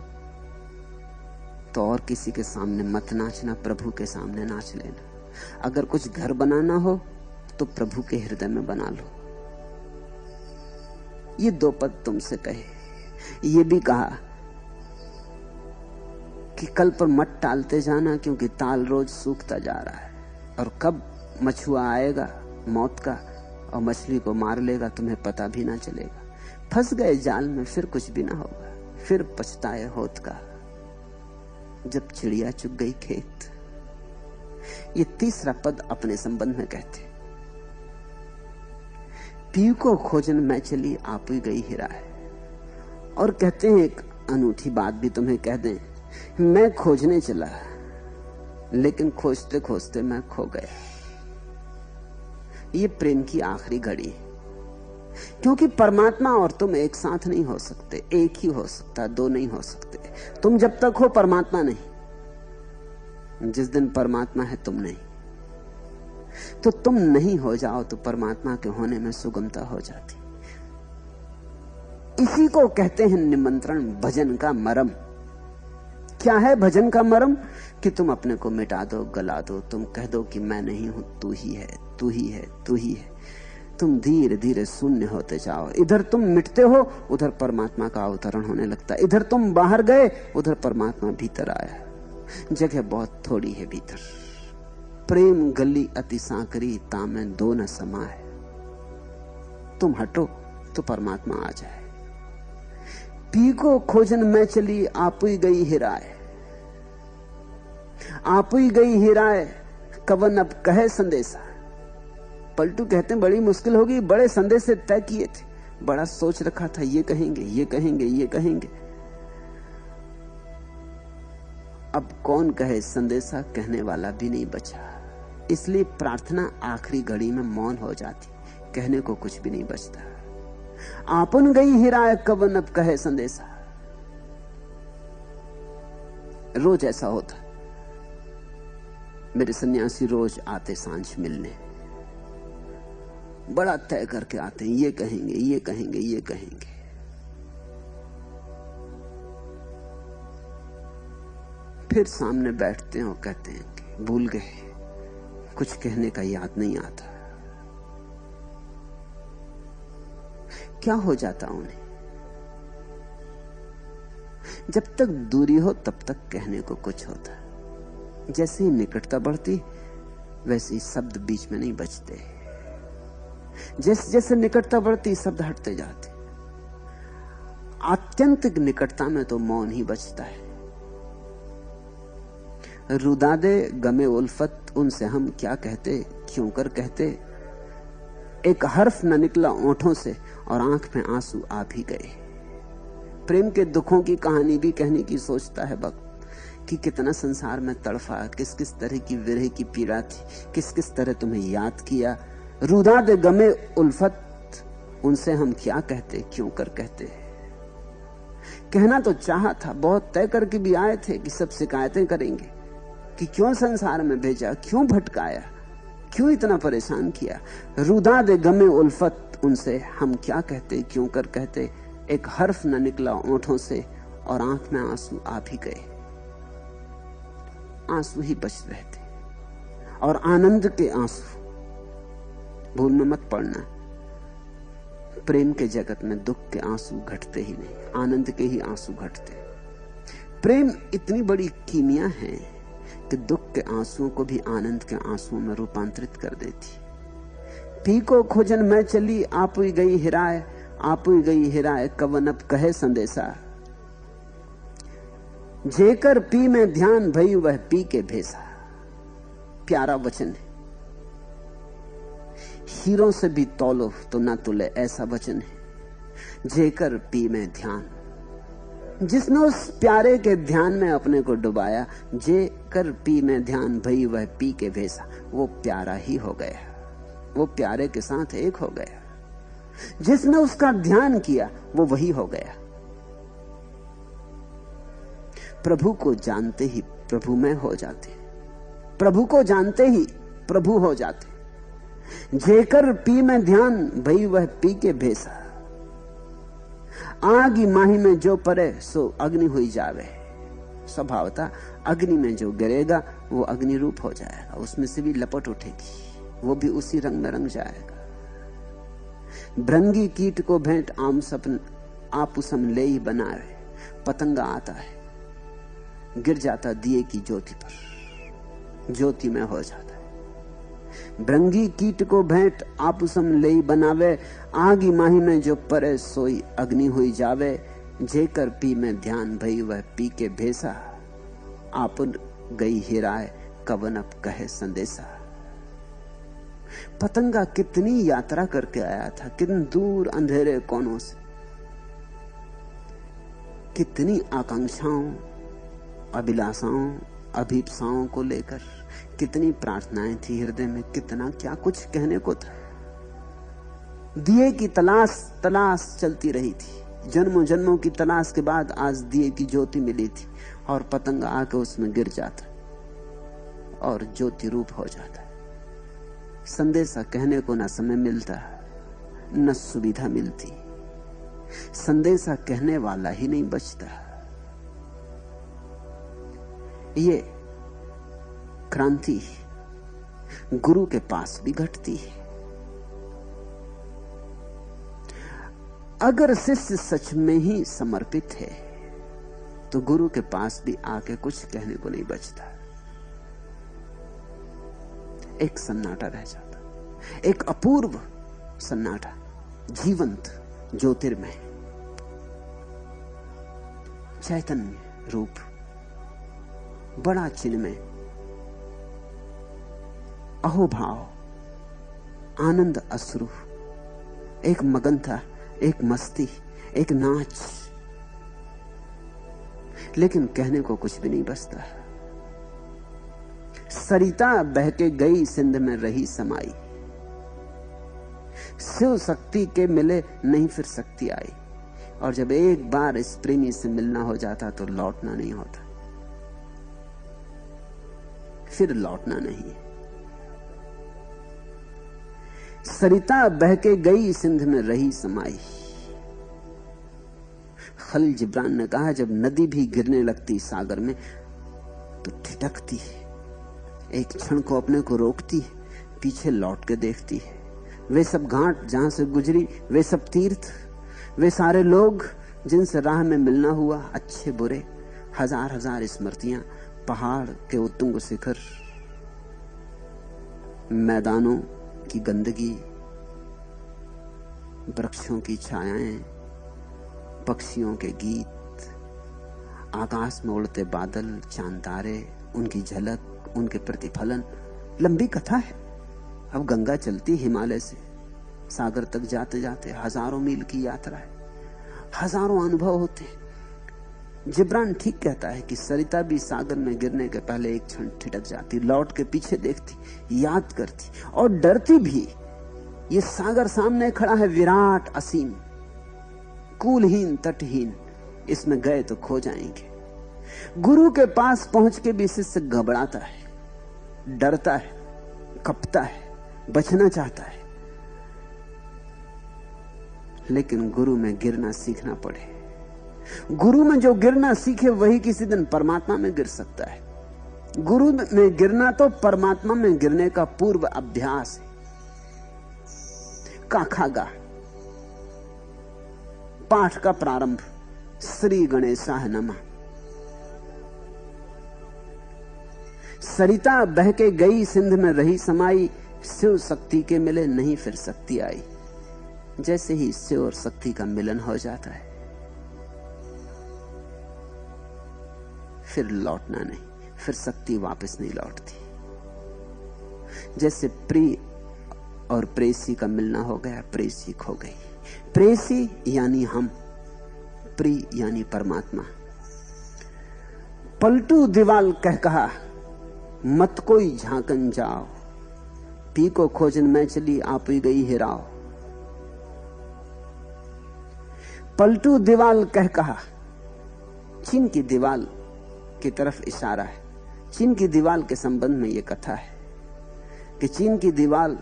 तो और किसी के सामने मत नाचना, प्रभु के सामने नाच लेना। अगर कुछ घर बनाना हो तो प्रभु के हृदय में बना लो। ये दो पद तुमसे कहे। ये भी कहा कि कल पर मत टालते जाना, क्योंकि ताल रोज सूखता जा रहा है, और कब मछुआ आएगा मौत का और मछली को मार लेगा तुम्हें पता भी ना चलेगा। फंस गए जाल में, फिर कुछ भी ना होगा, फिर पछताए होत का, जब चिड़िया चुग गई खेत। ये तीसरा पद अपने संबंध में कहते। पी को खोजन मैं चली, आप ही गई हीरा है। और कहते हैं एक अनूठी बात भी तुम्हें कह दें, मैं खोजने चला लेकिन खोजते खोजते मैं खो गया। ये प्रेम की आखिरी घड़ी है, क्योंकि परमात्मा और तुम एक साथ नहीं हो सकते। एक ही हो सकता, दो नहीं हो सकते। तुम जब तक हो परमात्मा नहीं, जिस दिन परमात्मा है तुम नहीं, तो तुम नहीं हो जाओ तो परमात्मा के होने में सुगमता हो जाती। इसी को कहते हैं निमंत्रण, भजन का मरम। क्या है भजन का मरम? कि तुम अपने को मिटा दो, गला दो, तुम कह दो कि मैं नहीं हूं, तू ही है, तू ही है, तू ही है। तुम धीरे धीरे शून्य होते जाओ। इधर तुम मिटते हो, उधर परमात्मा का अवतरण होने लगता है। इधर तुम बाहर गए, उधर परमात्मा भीतर आया। जगह बहुत थोड़ी है भीतर। प्रेम गली अति सांकरी, तामे दो न समाए। तुम हटो तो परमात्मा आ जाए। पी को खोजन मैं चली, आप ही गई हीराए, आप ही गई हीराए, कवन अब कहे संदेशा। पलटू कहते हैं बड़ी मुश्किल होगी, बड़े संदेश से तय किए थे, बड़ा सोच रखा था, ये कहेंगे, ये कहेंगे, ये कहेंगे। अब कौन कहे संदेशा, कहने वाला भी नहीं बचा। इसलिए प्रार्थना आखिरी घड़ी में मौन हो जाती, कहने को कुछ भी नहीं बचता। आपन गई हीराए, कवन अब कहे संदेशा। रोज ऐसा होता, मेरे सन्यासी रोज आते सांझ मिलने, बड़ा तय करके आते हैं, ये कहेंगे ये कहेंगे ये कहेंगे। फिर सामने बैठते हैं और कहते हैं कि भूल गए, कुछ कहने का याद नहीं आता। क्या हो जाता उन्हें? जब तक दूरी हो तब तक कहने को कुछ होता, जैसे ही निकटता बढ़ती वैसे ही शब्द बीच में नहीं बचते, जैसे जैसे निकटता बढ़ती शब्द हटते जाते। आत्यंतिक निकटता में तो मौन ही बचता है। रुदादे गमे उल्फत, उनसे हम क्या कहते, क्यों कर कहते। एक हर्फ न निकला ओंठों से और आंख में आंसू आ भी गए। प्रेम के दुखों की कहानी भी कहने की सोचता है वक्त कि कितना संसार में तड़फा, किस किस तरह की विरह की पीड़ा थी, किस किस तरह तुम्हें याद किया। रुदादे गमे उल्फत, उनसे हम क्या कहते, क्यों कर कहते। कहना तो चाहा था, बहुत तय करके भी आए थे कि सब शिकायतें करेंगे कि क्यों संसार में भेजा, क्यों भटकाया, क्यों इतना परेशान किया। रुदादे गमे उल्फत, उनसे हम क्या कहते, क्यों कर कहते। एक हर्फ न निकला ओंठों से और आंख में आंसू आ भी गए। आंसू ही बच रहे थे, और आनंद के आंसू। भूल में मत पड़ना, प्रेम के जगत में दुख के आंसू घटते ही नहीं, आनंद के ही आंसू घटते। प्रेम इतनी बड़ी कीमिया है कि दुख के आंसुओं को भी आनंद के आंसुओं में रूपांतरित कर देती। पी को खोजन में चली, आप ही गई हिराए, आप ही गई हिराए, कवन अब कहे संदेशा। जेकर पी में ध्यान भई वह पी के भेसा। प्यारा वचन है, हीरों से भी तौलो तो ना तुले, ऐसा वचन है। जेकर पी में ध्यान, जिसने उस प्यारे के ध्यान में अपने को डुबाया, जेकर पी में ध्यान भई वह पी के भेसा, वो प्यारा ही हो गया, वो प्यारे के साथ एक हो गया। जिसने उसका ध्यान किया वो वही हो गया। प्रभु को जानते ही प्रभु में हो जाते, प्रभु को जानते ही प्रभु हो जाते। जेकर पी में ध्यान भई वह पी के भेसा। आगी माही में जो परे सो अग्नि हुई जावे। स्वभावता अग्नि में जो गिरेगा वो अग्नि रूप हो जाएगा, उसमें से भी लपट उठेगी, वो भी उसी रंग में रंग जाएगा। भृंगी कीट को भेंट आम सपन आपुसम ले ही बनावे। पतंगा आता है, गिर जाता दिए की ज्योति पर, ज्योति में हो जाता है। भृंगी कीट को भेंट आपुसम ले ही बनावे। आगी माही में जो परे सोई अग्नि हुई जावे। जेकर पी में ध्यान भई वह पी के भेसा। आपन गई हिराए कवन अब कहे संदेशा। पतंगा कितनी यात्रा करके आया था, कितने दूर अंधेरे कोनों से, कितनी आकांक्षाओं, अभिलाषाओं, अभीप्साओं को लेकर, कितनी प्रार्थनाएं थी हृदय में, कितना क्या कुछ कहने को था। दिए की तलाश चलती रही थी, जन्मों जन्मों की तलाश के बाद आज दिए की ज्योति मिली थी, और पतंगा आके उसमें गिर जाता और ज्योति रूप हो जाता। संदेशा कहने को न समय मिलता, न सुविधा मिलती, संदेशा कहने वाला ही नहीं बचता। ये क्रांति गुरु के पास भी घटती है। अगर शिष्य सच में ही समर्पित है तो गुरु के पास भी आके कुछ कहने को नहीं बचता। एक सन्नाटा रह जाता, एक अपूर्व सन्नाटा, जीवंत, ज्योतिर्मय, चैतन्य रूप, बड़ा चिन्मय, अहोभाव, आनंद अश्रु, एक मगनता, एक मस्ती, एक नाच, लेकिन कहने को कुछ भी नहीं बचता। सरिता बह के गई सिंध में रही समाई। शिव शक्ति के मिले नहीं फिर शक्ति आई, और जब एक बार इस प्रेमी से मिलना हो जाता तो लौटना नहीं होता। फिर लौटना नहीं। सरिता बह के गई सिंध में रही समाई। खलील जिब्रान ने कहा, जब नदी भी गिरने लगती सागर में तो ठिठकती है, एक क्षण को अपने को रोकती है, पीछे लौट के देखती है। वे सब घाट जहां से गुजरी, वे सब तीर्थ, वे सारे लोग जिनसे राह में मिलना हुआ, अच्छे बुरे, हजार हजार स्मृतियां, पहाड़ के उत्तुंग शिखर, मैदानों की गंदगी, वृक्षों की छायाएं, पक्षियों के गीत, आकाश में उड़ते बादल, चांद तारे, उनकी झलक, उनके प्रतिफलन। लंबी कथा है। अब गंगा चलती हिमालय से सागर तक जाते जाते हजारों मील की यात्रा है, हजारों अनुभव होते हैं। जिब्रान ठीक कहता है कि सरिता भी सागर में गिरने के पहले एक क्षण ठिठक जाती, लौट के पीछे देखती, याद करती और डरती भी। ये सागर सामने खड़ा है, विराट, असीम, कूलहीन, तटहीन, इसमें गए तो खो जाएंगे। गुरु के पास पहुंच के भी शिष्य घबराता है, डरता है, कपता है, बचना चाहता है। लेकिन गुरु में गिरना सीखना पड़े। गुरु में जो गिरना सीखे वही किसी दिन परमात्मा में गिर सकता है। गुरु में गिरना तो परमात्मा में गिरने का पूर्व अभ्यास है। काखागा पाठ का प्रारंभ, श्री गणेशाय नमः। सरिता बह के गई सिंध में रही समाई, शिव शक्ति के मिले नहीं फिर शक्ति आई। जैसे ही शिव और शक्ति का मिलन हो जाता है फिर लौटना नहीं, फिर शक्ति वापस नहीं लौटती। जैसे प्रिय और प्रेसी का मिलना हो गया, प्रेसी खो गई। प्रेसी यानी हम, प्रिय यानी परमात्मा। पलटू दीवाल कह कहा, मत कोई झांकन जाओ, पी को खोजन में चली आप ही गई हिराओ। पलटू दीवाल कह कहा, चीन की दीवाल की तरफ इशारा है। चीन की दीवाल के संबंध में यह कथा है कि चीन की दीवाल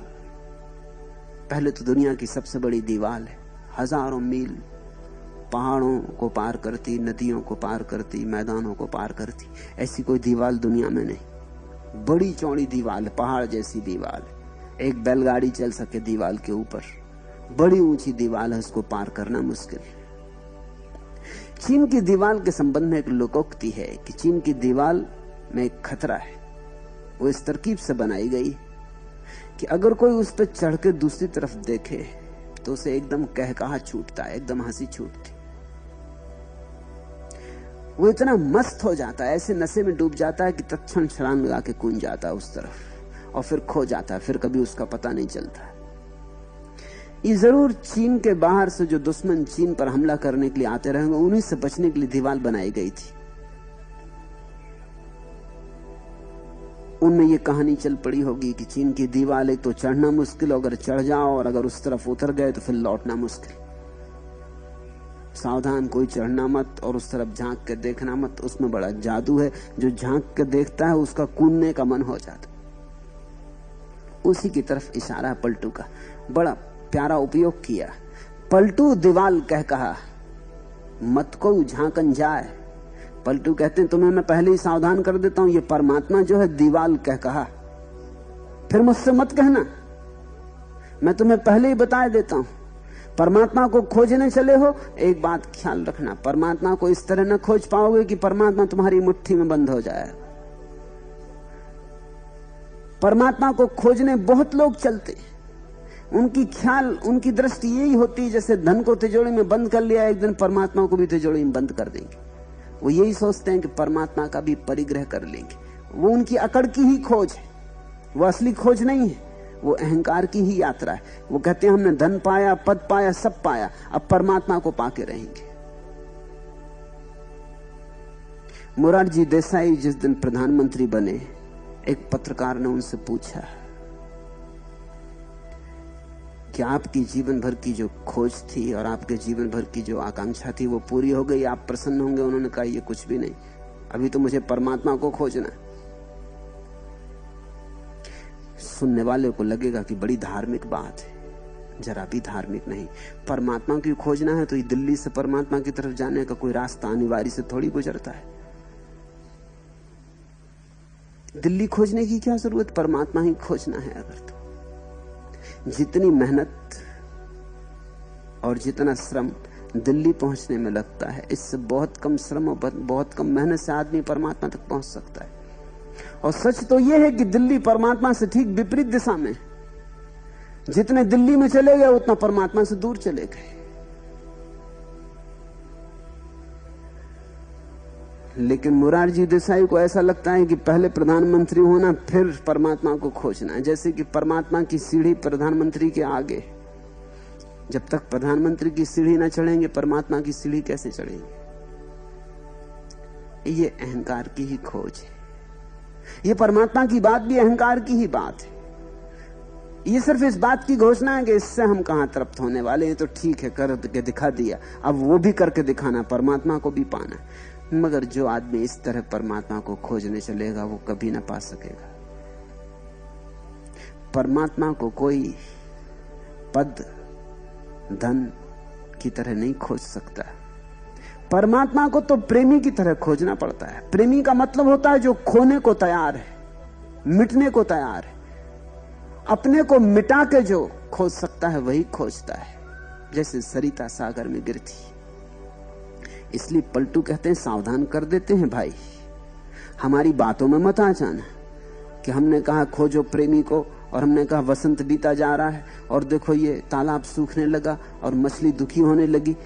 पहले तो दुनिया की सबसे बड़ी दीवाल है। हजारों मील पहाड़ों को पार करती, नदियों को पार करती, मैदानों को पार करती। ऐसी कोई दीवाल दुनिया में नहीं। बड़ी चौड़ी दीवाल, पहाड़ जैसी दीवाल, एक बैलगाड़ी चल सके दीवाल के ऊपर। बड़ी ऊंची दीवाल है, उसको पार करना मुश्किल। चीन की दीवाल के संबंध में एक लोकोक्ति है कि चीन की दीवाल में एक खतरा है। वो इस तरकीब से बनाई गई कि अगर कोई उस पर चढ़ के दूसरी तरफ देखे तो उसे एकदम कहकहा छूटता है, एकदम हंसी छूटती। वो इतना मस्त हो जाता है, ऐसे नशे में डूब जाता है कि तत्क्षण छलांग लगा के कूद जाता है उस तरफ और फिर खो जाता है, फिर कभी उसका पता नहीं चलता। ये जरूर चीन के बाहर से जो दुश्मन चीन पर हमला करने के लिए आते रहेंगे, उन्हीं से बचने के लिए दीवार बनाई गई थी। उनमें ये कहानी चल पड़ी होगी कि चीन की दीवार एक तो चढ़ना मुश्किल, अगर चढ़ जाओ और अगर उस तरफ उतर गए तो फिर लौटना मुश्किल। सावधान, कोई चढ़ना मत और उस तरफ झांक के देखना मत। उसमें बड़ा जादू है, जो झांक के देखता है उसका कूदने का मन हो जाता। उसी की तरफ इशारा है पलटू का, बड़ा प्यारा उपयोग किया। पलटू दीवाल कह कहा, मत को झांकन जाए। पलटू कहते हैं तुम्हें मैं पहले ही सावधान कर देता हूं, ये परमात्मा जो है दीवाल कह कहा, फिर मुझसे मत कहना, मैं तुम्हें पहले ही बता देता हूं। परमात्मा को खोजने चले हो, एक बात ख्याल रखना, परमात्मा को इस तरह न खोज पाओगे कि परमात्मा तुम्हारी मुट्ठी में बंद हो जाए। परमात्मा को खोजने बहुत लोग चलते, उनकी ख्याल, उनकी दृष्टि यही होती जैसे धन को तिजोरी में बंद कर लिया, एक दिन परमात्मा को भी तिजोरी में बंद कर देंगे। वो यही सोचते हैं कि परमात्मा का भी परिग्रह कर लेंगे। वो उनकी अकड़ की ही खोज है, वो असली खोज नहीं है, वो अहंकार की ही यात्रा है। वो कहते हैं हमने धन पाया, पद पाया, सब पाया, अब परमात्मा को पाके रहेंगे। मोरारजी देसाई जिस दिन प्रधानमंत्री बने, एक पत्रकार ने उनसे पूछा कि आपकी जीवन भर की जो खोज थी और आपके जीवन भर की जो आकांक्षा थी वो पूरी हो गई, आप प्रसन्न होंगे? उन्होंने कहा ये कुछ भी नहीं, अभी तो मुझे परमात्मा को खोजना। सुनने वाले को लगेगा कि बड़ी धार्मिक बात है। जरा भी धार्मिक नहीं। परमात्मा की खोजना है तो ये दिल्ली से परमात्मा की तरफ जाने का कोई रास्ता अनिवार्य से थोड़ी गुजरता है। दिल्ली खोजने की क्या जरूरत, परमात्मा ही खोजना है। अगर तो जितनी मेहनत और जितना श्रम दिल्ली पहुंचने में लगता है, इससे बहुत कम श्रम और बहुत कम मेहनत से आदमी परमात्मा तक पहुंच सकता है। और सच तो यह है कि दिल्ली परमात्मा से ठीक विपरीत दिशा में। जितने दिल्ली में चले गए उतना परमात्मा से दूर चले गए। लेकिन मुरारजी देसाई को ऐसा लगता है कि पहले प्रधानमंत्री होना फिर परमात्मा को खोजना है। जैसे कि परमात्मा की सीढ़ी प्रधानमंत्री के आगे। जब तक प्रधानमंत्री की सीढ़ी ना चढ़ेंगे परमात्मा की सीढ़ी कैसे चढ़ेंगे। ये अहंकार की ही खोज है। ये परमात्मा की बात भी अहंकार की ही बात है। ये सिर्फ इस बात की घोषणा है कि इससे हम कहां तृप्त होने वाले हैं, तो ठीक है करके दिखा दिया, अब वो भी करके दिखाना, परमात्मा को भी पाना। मगर जो आदमी इस तरह परमात्मा को खोजने चलेगा वो कभी ना पा सकेगा। परमात्मा को कोई पद धन की तरह नहीं खोज सकता। परमात्मा को तो प्रेमी की तरह खोजना पड़ता है। प्रेमी का मतलब होता है जो खोने को तैयार है, मिटने को तैयार है। अपने को मिटा के जो खोज सकता है वही खोजता है। जैसे सरिता सागर में गिरती। इसलिए पलटू कहते हैं सावधान कर देते हैं भाई, हमारी बातों में मत आ जाना कि हमने कहा खोजो प्रेमी को और हमने कहा वसंत बीता जा रहा है और देखो ये तालाब सूखने लगा और मछली दुखी होने लगी,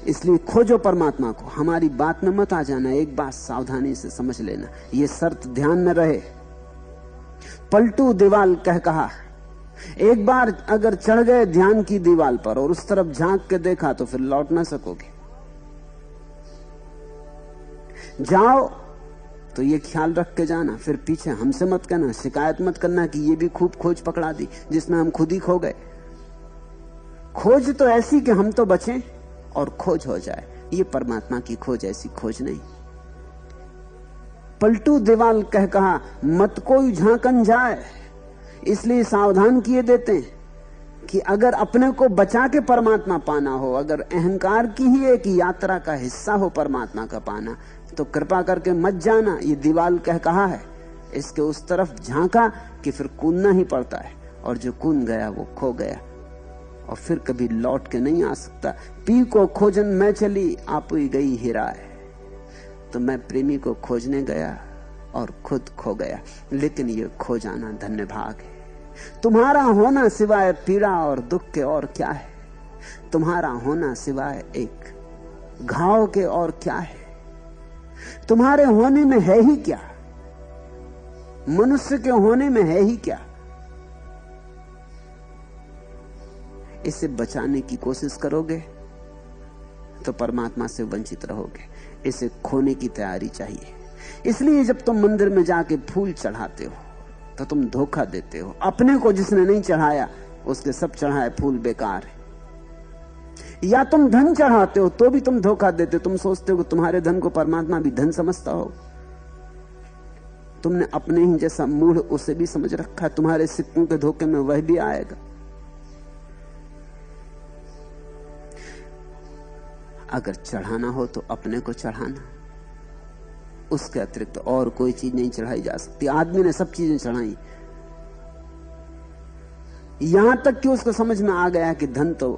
इसलिए खोजो परमात्मा को। हमारी बात में मत आ जाना। एक बात सावधानी से समझ लेना, ये शर्त ध्यान में रहे। पलटू दीवाल कह कहा, एक बार अगर चढ़ गए ध्यान की दीवाल पर और उस तरफ झांक के देखा तो फिर लौट ना सकोगे। जाओ तो ये ख्याल रख के जाना, फिर पीछे हमसे मत कहना, शिकायत मत करना कि ये भी खूब खोज पकड़ा दी जिसमें हम खुद ही खो गए। खोज तो ऐसी कि हम तो बचें और खोज हो जाए। ये परमात्मा की खोज ऐसी खोज नहीं। पलटू दीवाल कह कहा, मत कोई झांकन जाए, इसलिए सावधान किए देते हैं कि अगर अपने को बचा के परमात्मा पाना हो, अगर अहंकार की ही एक यात्रा का हिस्सा हो परमात्मा का पाना, तो कृपा करके मत जाना। ये दीवाल कह कहा है, इसके उस तरफ झांका कि फिर कूदना ही पड़ता है, और जो कूद गया वो खो गया और फिर कभी लौट के नहीं आ सकता। पी को खोजन मैं चली, आप ही गई हिराए। तो मैं प्रेमी को खोजने गया और खुद खो गया। लेकिन ये खो जाना धन्य भाग है। तुम्हारा होना सिवाय पीड़ा और दुख के और क्या है। तुम्हारा होना सिवाय एक घाव के और क्या है। तुम्हारे होने में है ही क्या, मनुष्य के होने में है ही क्या। इसे बचाने की कोशिश करोगे तो परमात्मा से वंचित रहोगे। इसे खोने की तैयारी चाहिए। इसलिए जब तुम मंदिर में जाके फूल चढ़ाते हो तो तुम धोखा देते हो। अपने को जिसने नहीं चढ़ाया उसके सब चढ़ाए फूल बेकार है। या तुम धन चढ़ाते हो तो भी तुम धोखा देते हो। तुम सोचते हो कि तुम्हारे धन को परमात्मा भी धन समझता हो। तुमने अपने ही जैसा मूढ़ उसे भी समझ रखा है। तुम्हारे सिक्कों के धोखे में वह भी आएगा। अगर चढ़ाना हो तो अपने को चढ़ाना, उसके अतिरिक्त और कोई चीज नहीं चढ़ाई जा सकती। आदमी ने सब चीजें चढ़ाई, यहां तक कि उसको समझ में आ गया कि धन तो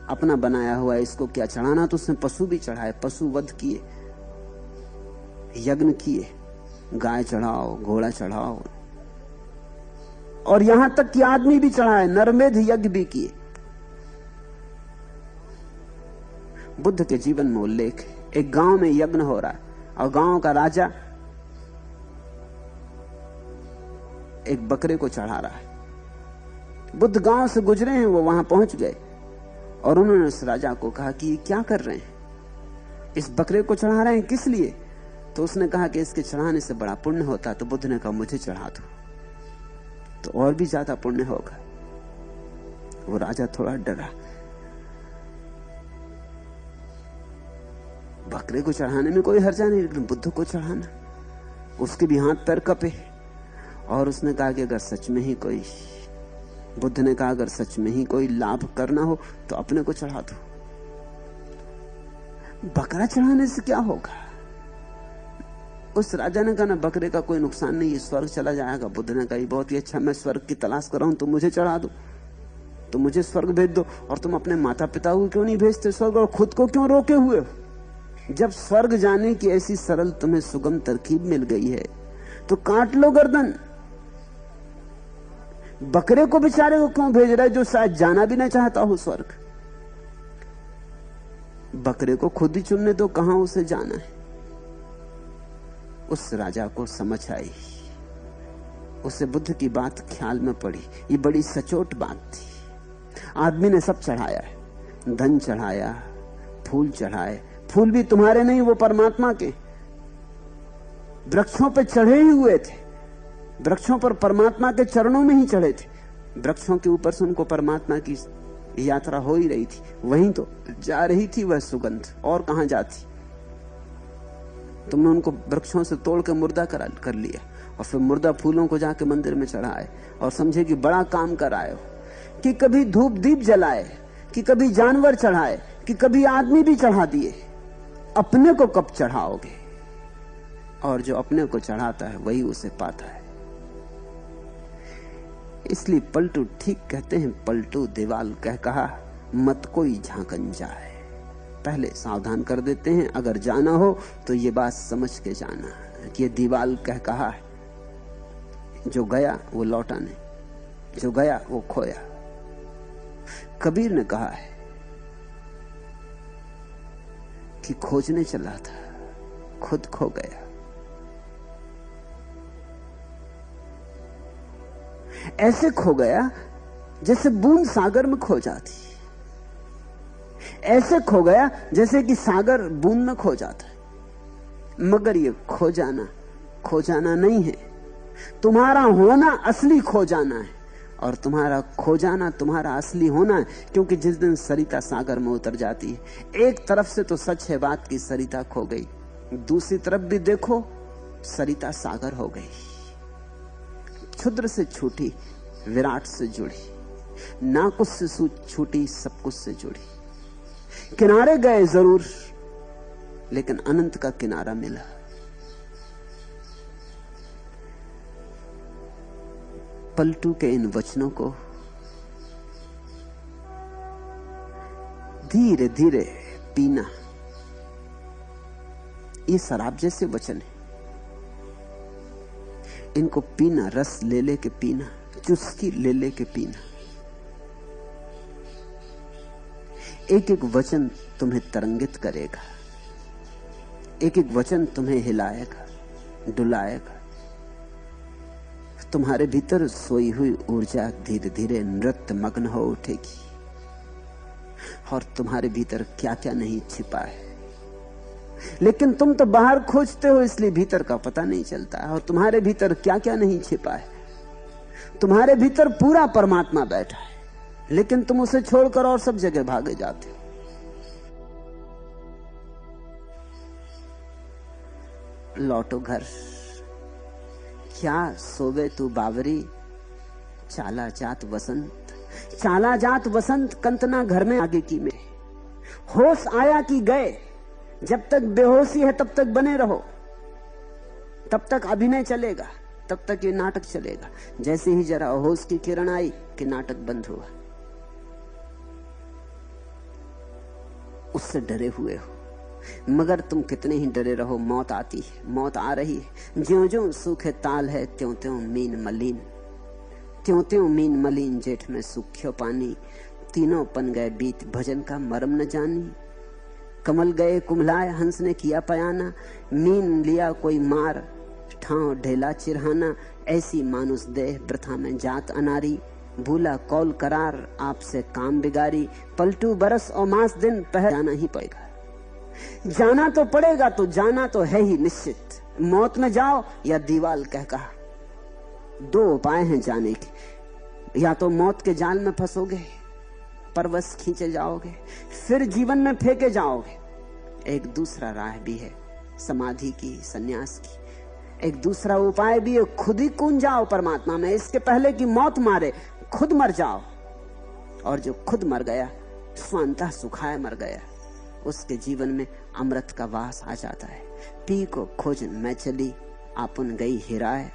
अपना बनाया हुआ है, इसको क्या चढ़ाना। तो उसने पशु भी चढ़ाए, पशु वध किए, यज्ञ किए, गाय चढ़ाओ, घोड़ा चढ़ाओ, और यहां तक कि आदमी भी चढ़ाए, नरमेध यज्ञ भी किए। बुद्ध के जीवन में उल्लेख है, एक गांव में यज्ञ हो रहा है और गांव का राजा एक बकरे को चढ़ा रहा है। बुद्ध गांव से गुजरे हैं, वो वहां पहुंच गए और उन्होंने उस राजा को कहा कि ये क्या कर रहे हैं, इस बकरे को चढ़ा रहे हैं, किस लिए। तो उसने कहा कि इसके चढ़ाने से बड़ा पुण्य होता। तो बुद्ध ने कहा मुझे चढ़ा दो तो और भी ज्यादा पुण्य होगा। वो राजा थोड़ा डरा। बकरे को चढ़ाने में कोई हर्जा नहीं, लेकिन बुद्ध को चढ़ाना, उसके भी हाथ पैर कपे। और उसने कहा कि अगर सच में ही कोई, बुद्ध ने कहा अगर सच में ही कोई लाभ करना हो तो अपने को चढ़ा दो। बकरा चढ़ाने से क्या होगा? उस राजा ने कहा ना, बकरे का कोई नुकसान नहीं, ये स्वर्ग चला जाएगा। बुद्ध ने कहा बहुत ही अच्छा, मैं स्वर्ग की तलाश कर रहा हूं, तुम मुझे चढ़ा दो, तुम मुझे स्वर्ग भेज दो। और तुम अपने माता पिता को क्यों नहीं भेजते स्वर्ग, और खुद को क्यों रोके हुए हो? जब स्वर्ग जाने की ऐसी सरल तुम्हें सुगम तरकीब मिल गई है तो काट लो गर्दन। बकरे को बेचारे को क्यों भेज रहा है जो शायद जाना भी ना चाहता हो स्वर्ग? बकरे को खुद ही चुनने दो कहां उसे जाना है। उस राजा को समझ आई, उसे बुद्ध की बात ख्याल में पड़ी। ये बड़ी सचोट बात थी। आदमी ने सब चढ़ाया है, धन चढ़ाया, फूल चढ़ाए। फूल भी तुम्हारे नहीं, वो परमात्मा के। वृक्षों पे चढ़े ही हुए थे, वृक्षों पर परमात्मा के चरणों में ही चढ़े थे। वृक्षों के ऊपर से उनको परमात्मा की यात्रा हो ही रही थी, वहीं तो जा रही थी वह सुगंध, और कहां जाती? तुमने उनको वृक्षों से तोड़ के मुर्दा कर लिया, और फिर मुर्दा फूलों को जाके मंदिर में चढ़ाए और समझे कि बड़ा काम कर आए हो, कि कभी धूप दीप जलाए, कि कभी जानवर चढ़ाए, कि कभी आदमी भी चढ़ा दिए। अपने को कब चढ़ाओगे? और जो अपने को चढ़ाता है वही उसे पाता है। इसलिए पलटू ठीक कहते हैं, पलटू दीवाल कह कहा मत कोई झांकन जाए। पहले सावधान कर देते हैं, अगर जाना हो तो ये बात समझ के जाना कि ये दीवाल कह कहा है, जो गया वो लौटा नहीं, जो गया वो खोया। कबीर ने कहा है कि खोजने चला था, खुद खो गया। ऐसे खो गया जैसे बूंद सागर में खो जाती, ऐसे खो गया जैसे कि सागर बूंद में खो जाता है। मगर ये खो जाना नहीं है, तुम्हारा होना असली खो जाना है, और तुम्हारा खो जाना तुम्हारा असली होना है। क्योंकि जिस दिन सरिता सागर में उतर जाती है, एक तरफ से तो सच है बात की सरिता खो गई, दूसरी तरफ भी देखो सरिता सागर हो गई। क्षुद्र से छूटी, विराट से जुड़ी, ना कुछ से छूटी, सब कुछ से जुड़ी। किनारे गए जरूर, लेकिन अनंत का किनारा मिला। पलटू के इन वचनों को धीरे धीरे पीना, ये शराब जैसे वचन है। इनको पीना, रस ले लेके पीना, चुस्की ले लेके पीना। एक एक वचन तुम्हें तरंगित करेगा, एक एक वचन तुम्हें हिलाएगा, डुलाएगा। तुम्हारे भीतर सोई हुई ऊर्जा धीरे धीरे नृत्य मग्न हो उठेगी, और तुम्हारे भीतर क्या क्या नहीं छिपा है। लेकिन तुम तो बाहर खोजते हो, इसलिए भीतर का पता नहीं चलता है। और तुम्हारे भीतर क्या क्या नहीं छिपा है। तुम्हारे भीतर पूरा परमात्मा बैठा है, लेकिन तुम उसे छोड़कर और सब जगह भागे जाते हो। लौटो घर, क्या सोवे तू बावरी, चाला जात वसंत। चाला जात वसंत कंतना घर में आगे की में। होश आया कि गए, जब तक बेहोशी है तब तक बने रहो, तब तक अभिनय चलेगा, तब तक ये नाटक चलेगा। जैसे ही जरा होश की किरण आई कि नाटक बंद हुआ। उससे डरे हुए हो, मगर तुम कितने ही डरे रहो, मौत आती है, मौत आ रही है। ज्यों ज्यों सूखे ताल है, त्यों त्यों मीन मलिन, त्यों त्यों मीन मलिन। जेठ में सूख्यो पानी, तीनों पन गए बीत, भजन का मरम न जानी। कमल गए कुम्हलाए, हंस ने किया पयाना। मीन लिया कोई मार, ठाव ढेला चिरहाना। ऐसी मानुष देह प्रथा में जात अनारी। भूला कौल करार, आपसे काम बिगारी। पलटू बरस और मास दिन, पहर जाना ही पड़ेगा। जाना तो पड़ेगा, तो जाना तो है ही निश्चित। मौत में जाओ या दीवाल कह कहा, दो उपाय हैं जाने के। या तो मौत के जाल में फंसोगे, परवश खींचे जाओगे, फिर जीवन में फेंके जाओगे। एक दूसरा राह भी है, समाधि की, सन्यास की। एक दूसरा उपाय भी है, खुद ही कूद जाओ परमात्मा में, इसके पहले कि मौत मारे खुद मर जाओ। और जो खुद मर गया, स्वतः सुखाए मर गया, उसके जीवन में अमृत का वास आ जाता है। पी को खोजन मैं चली, आपुन गई हिराए,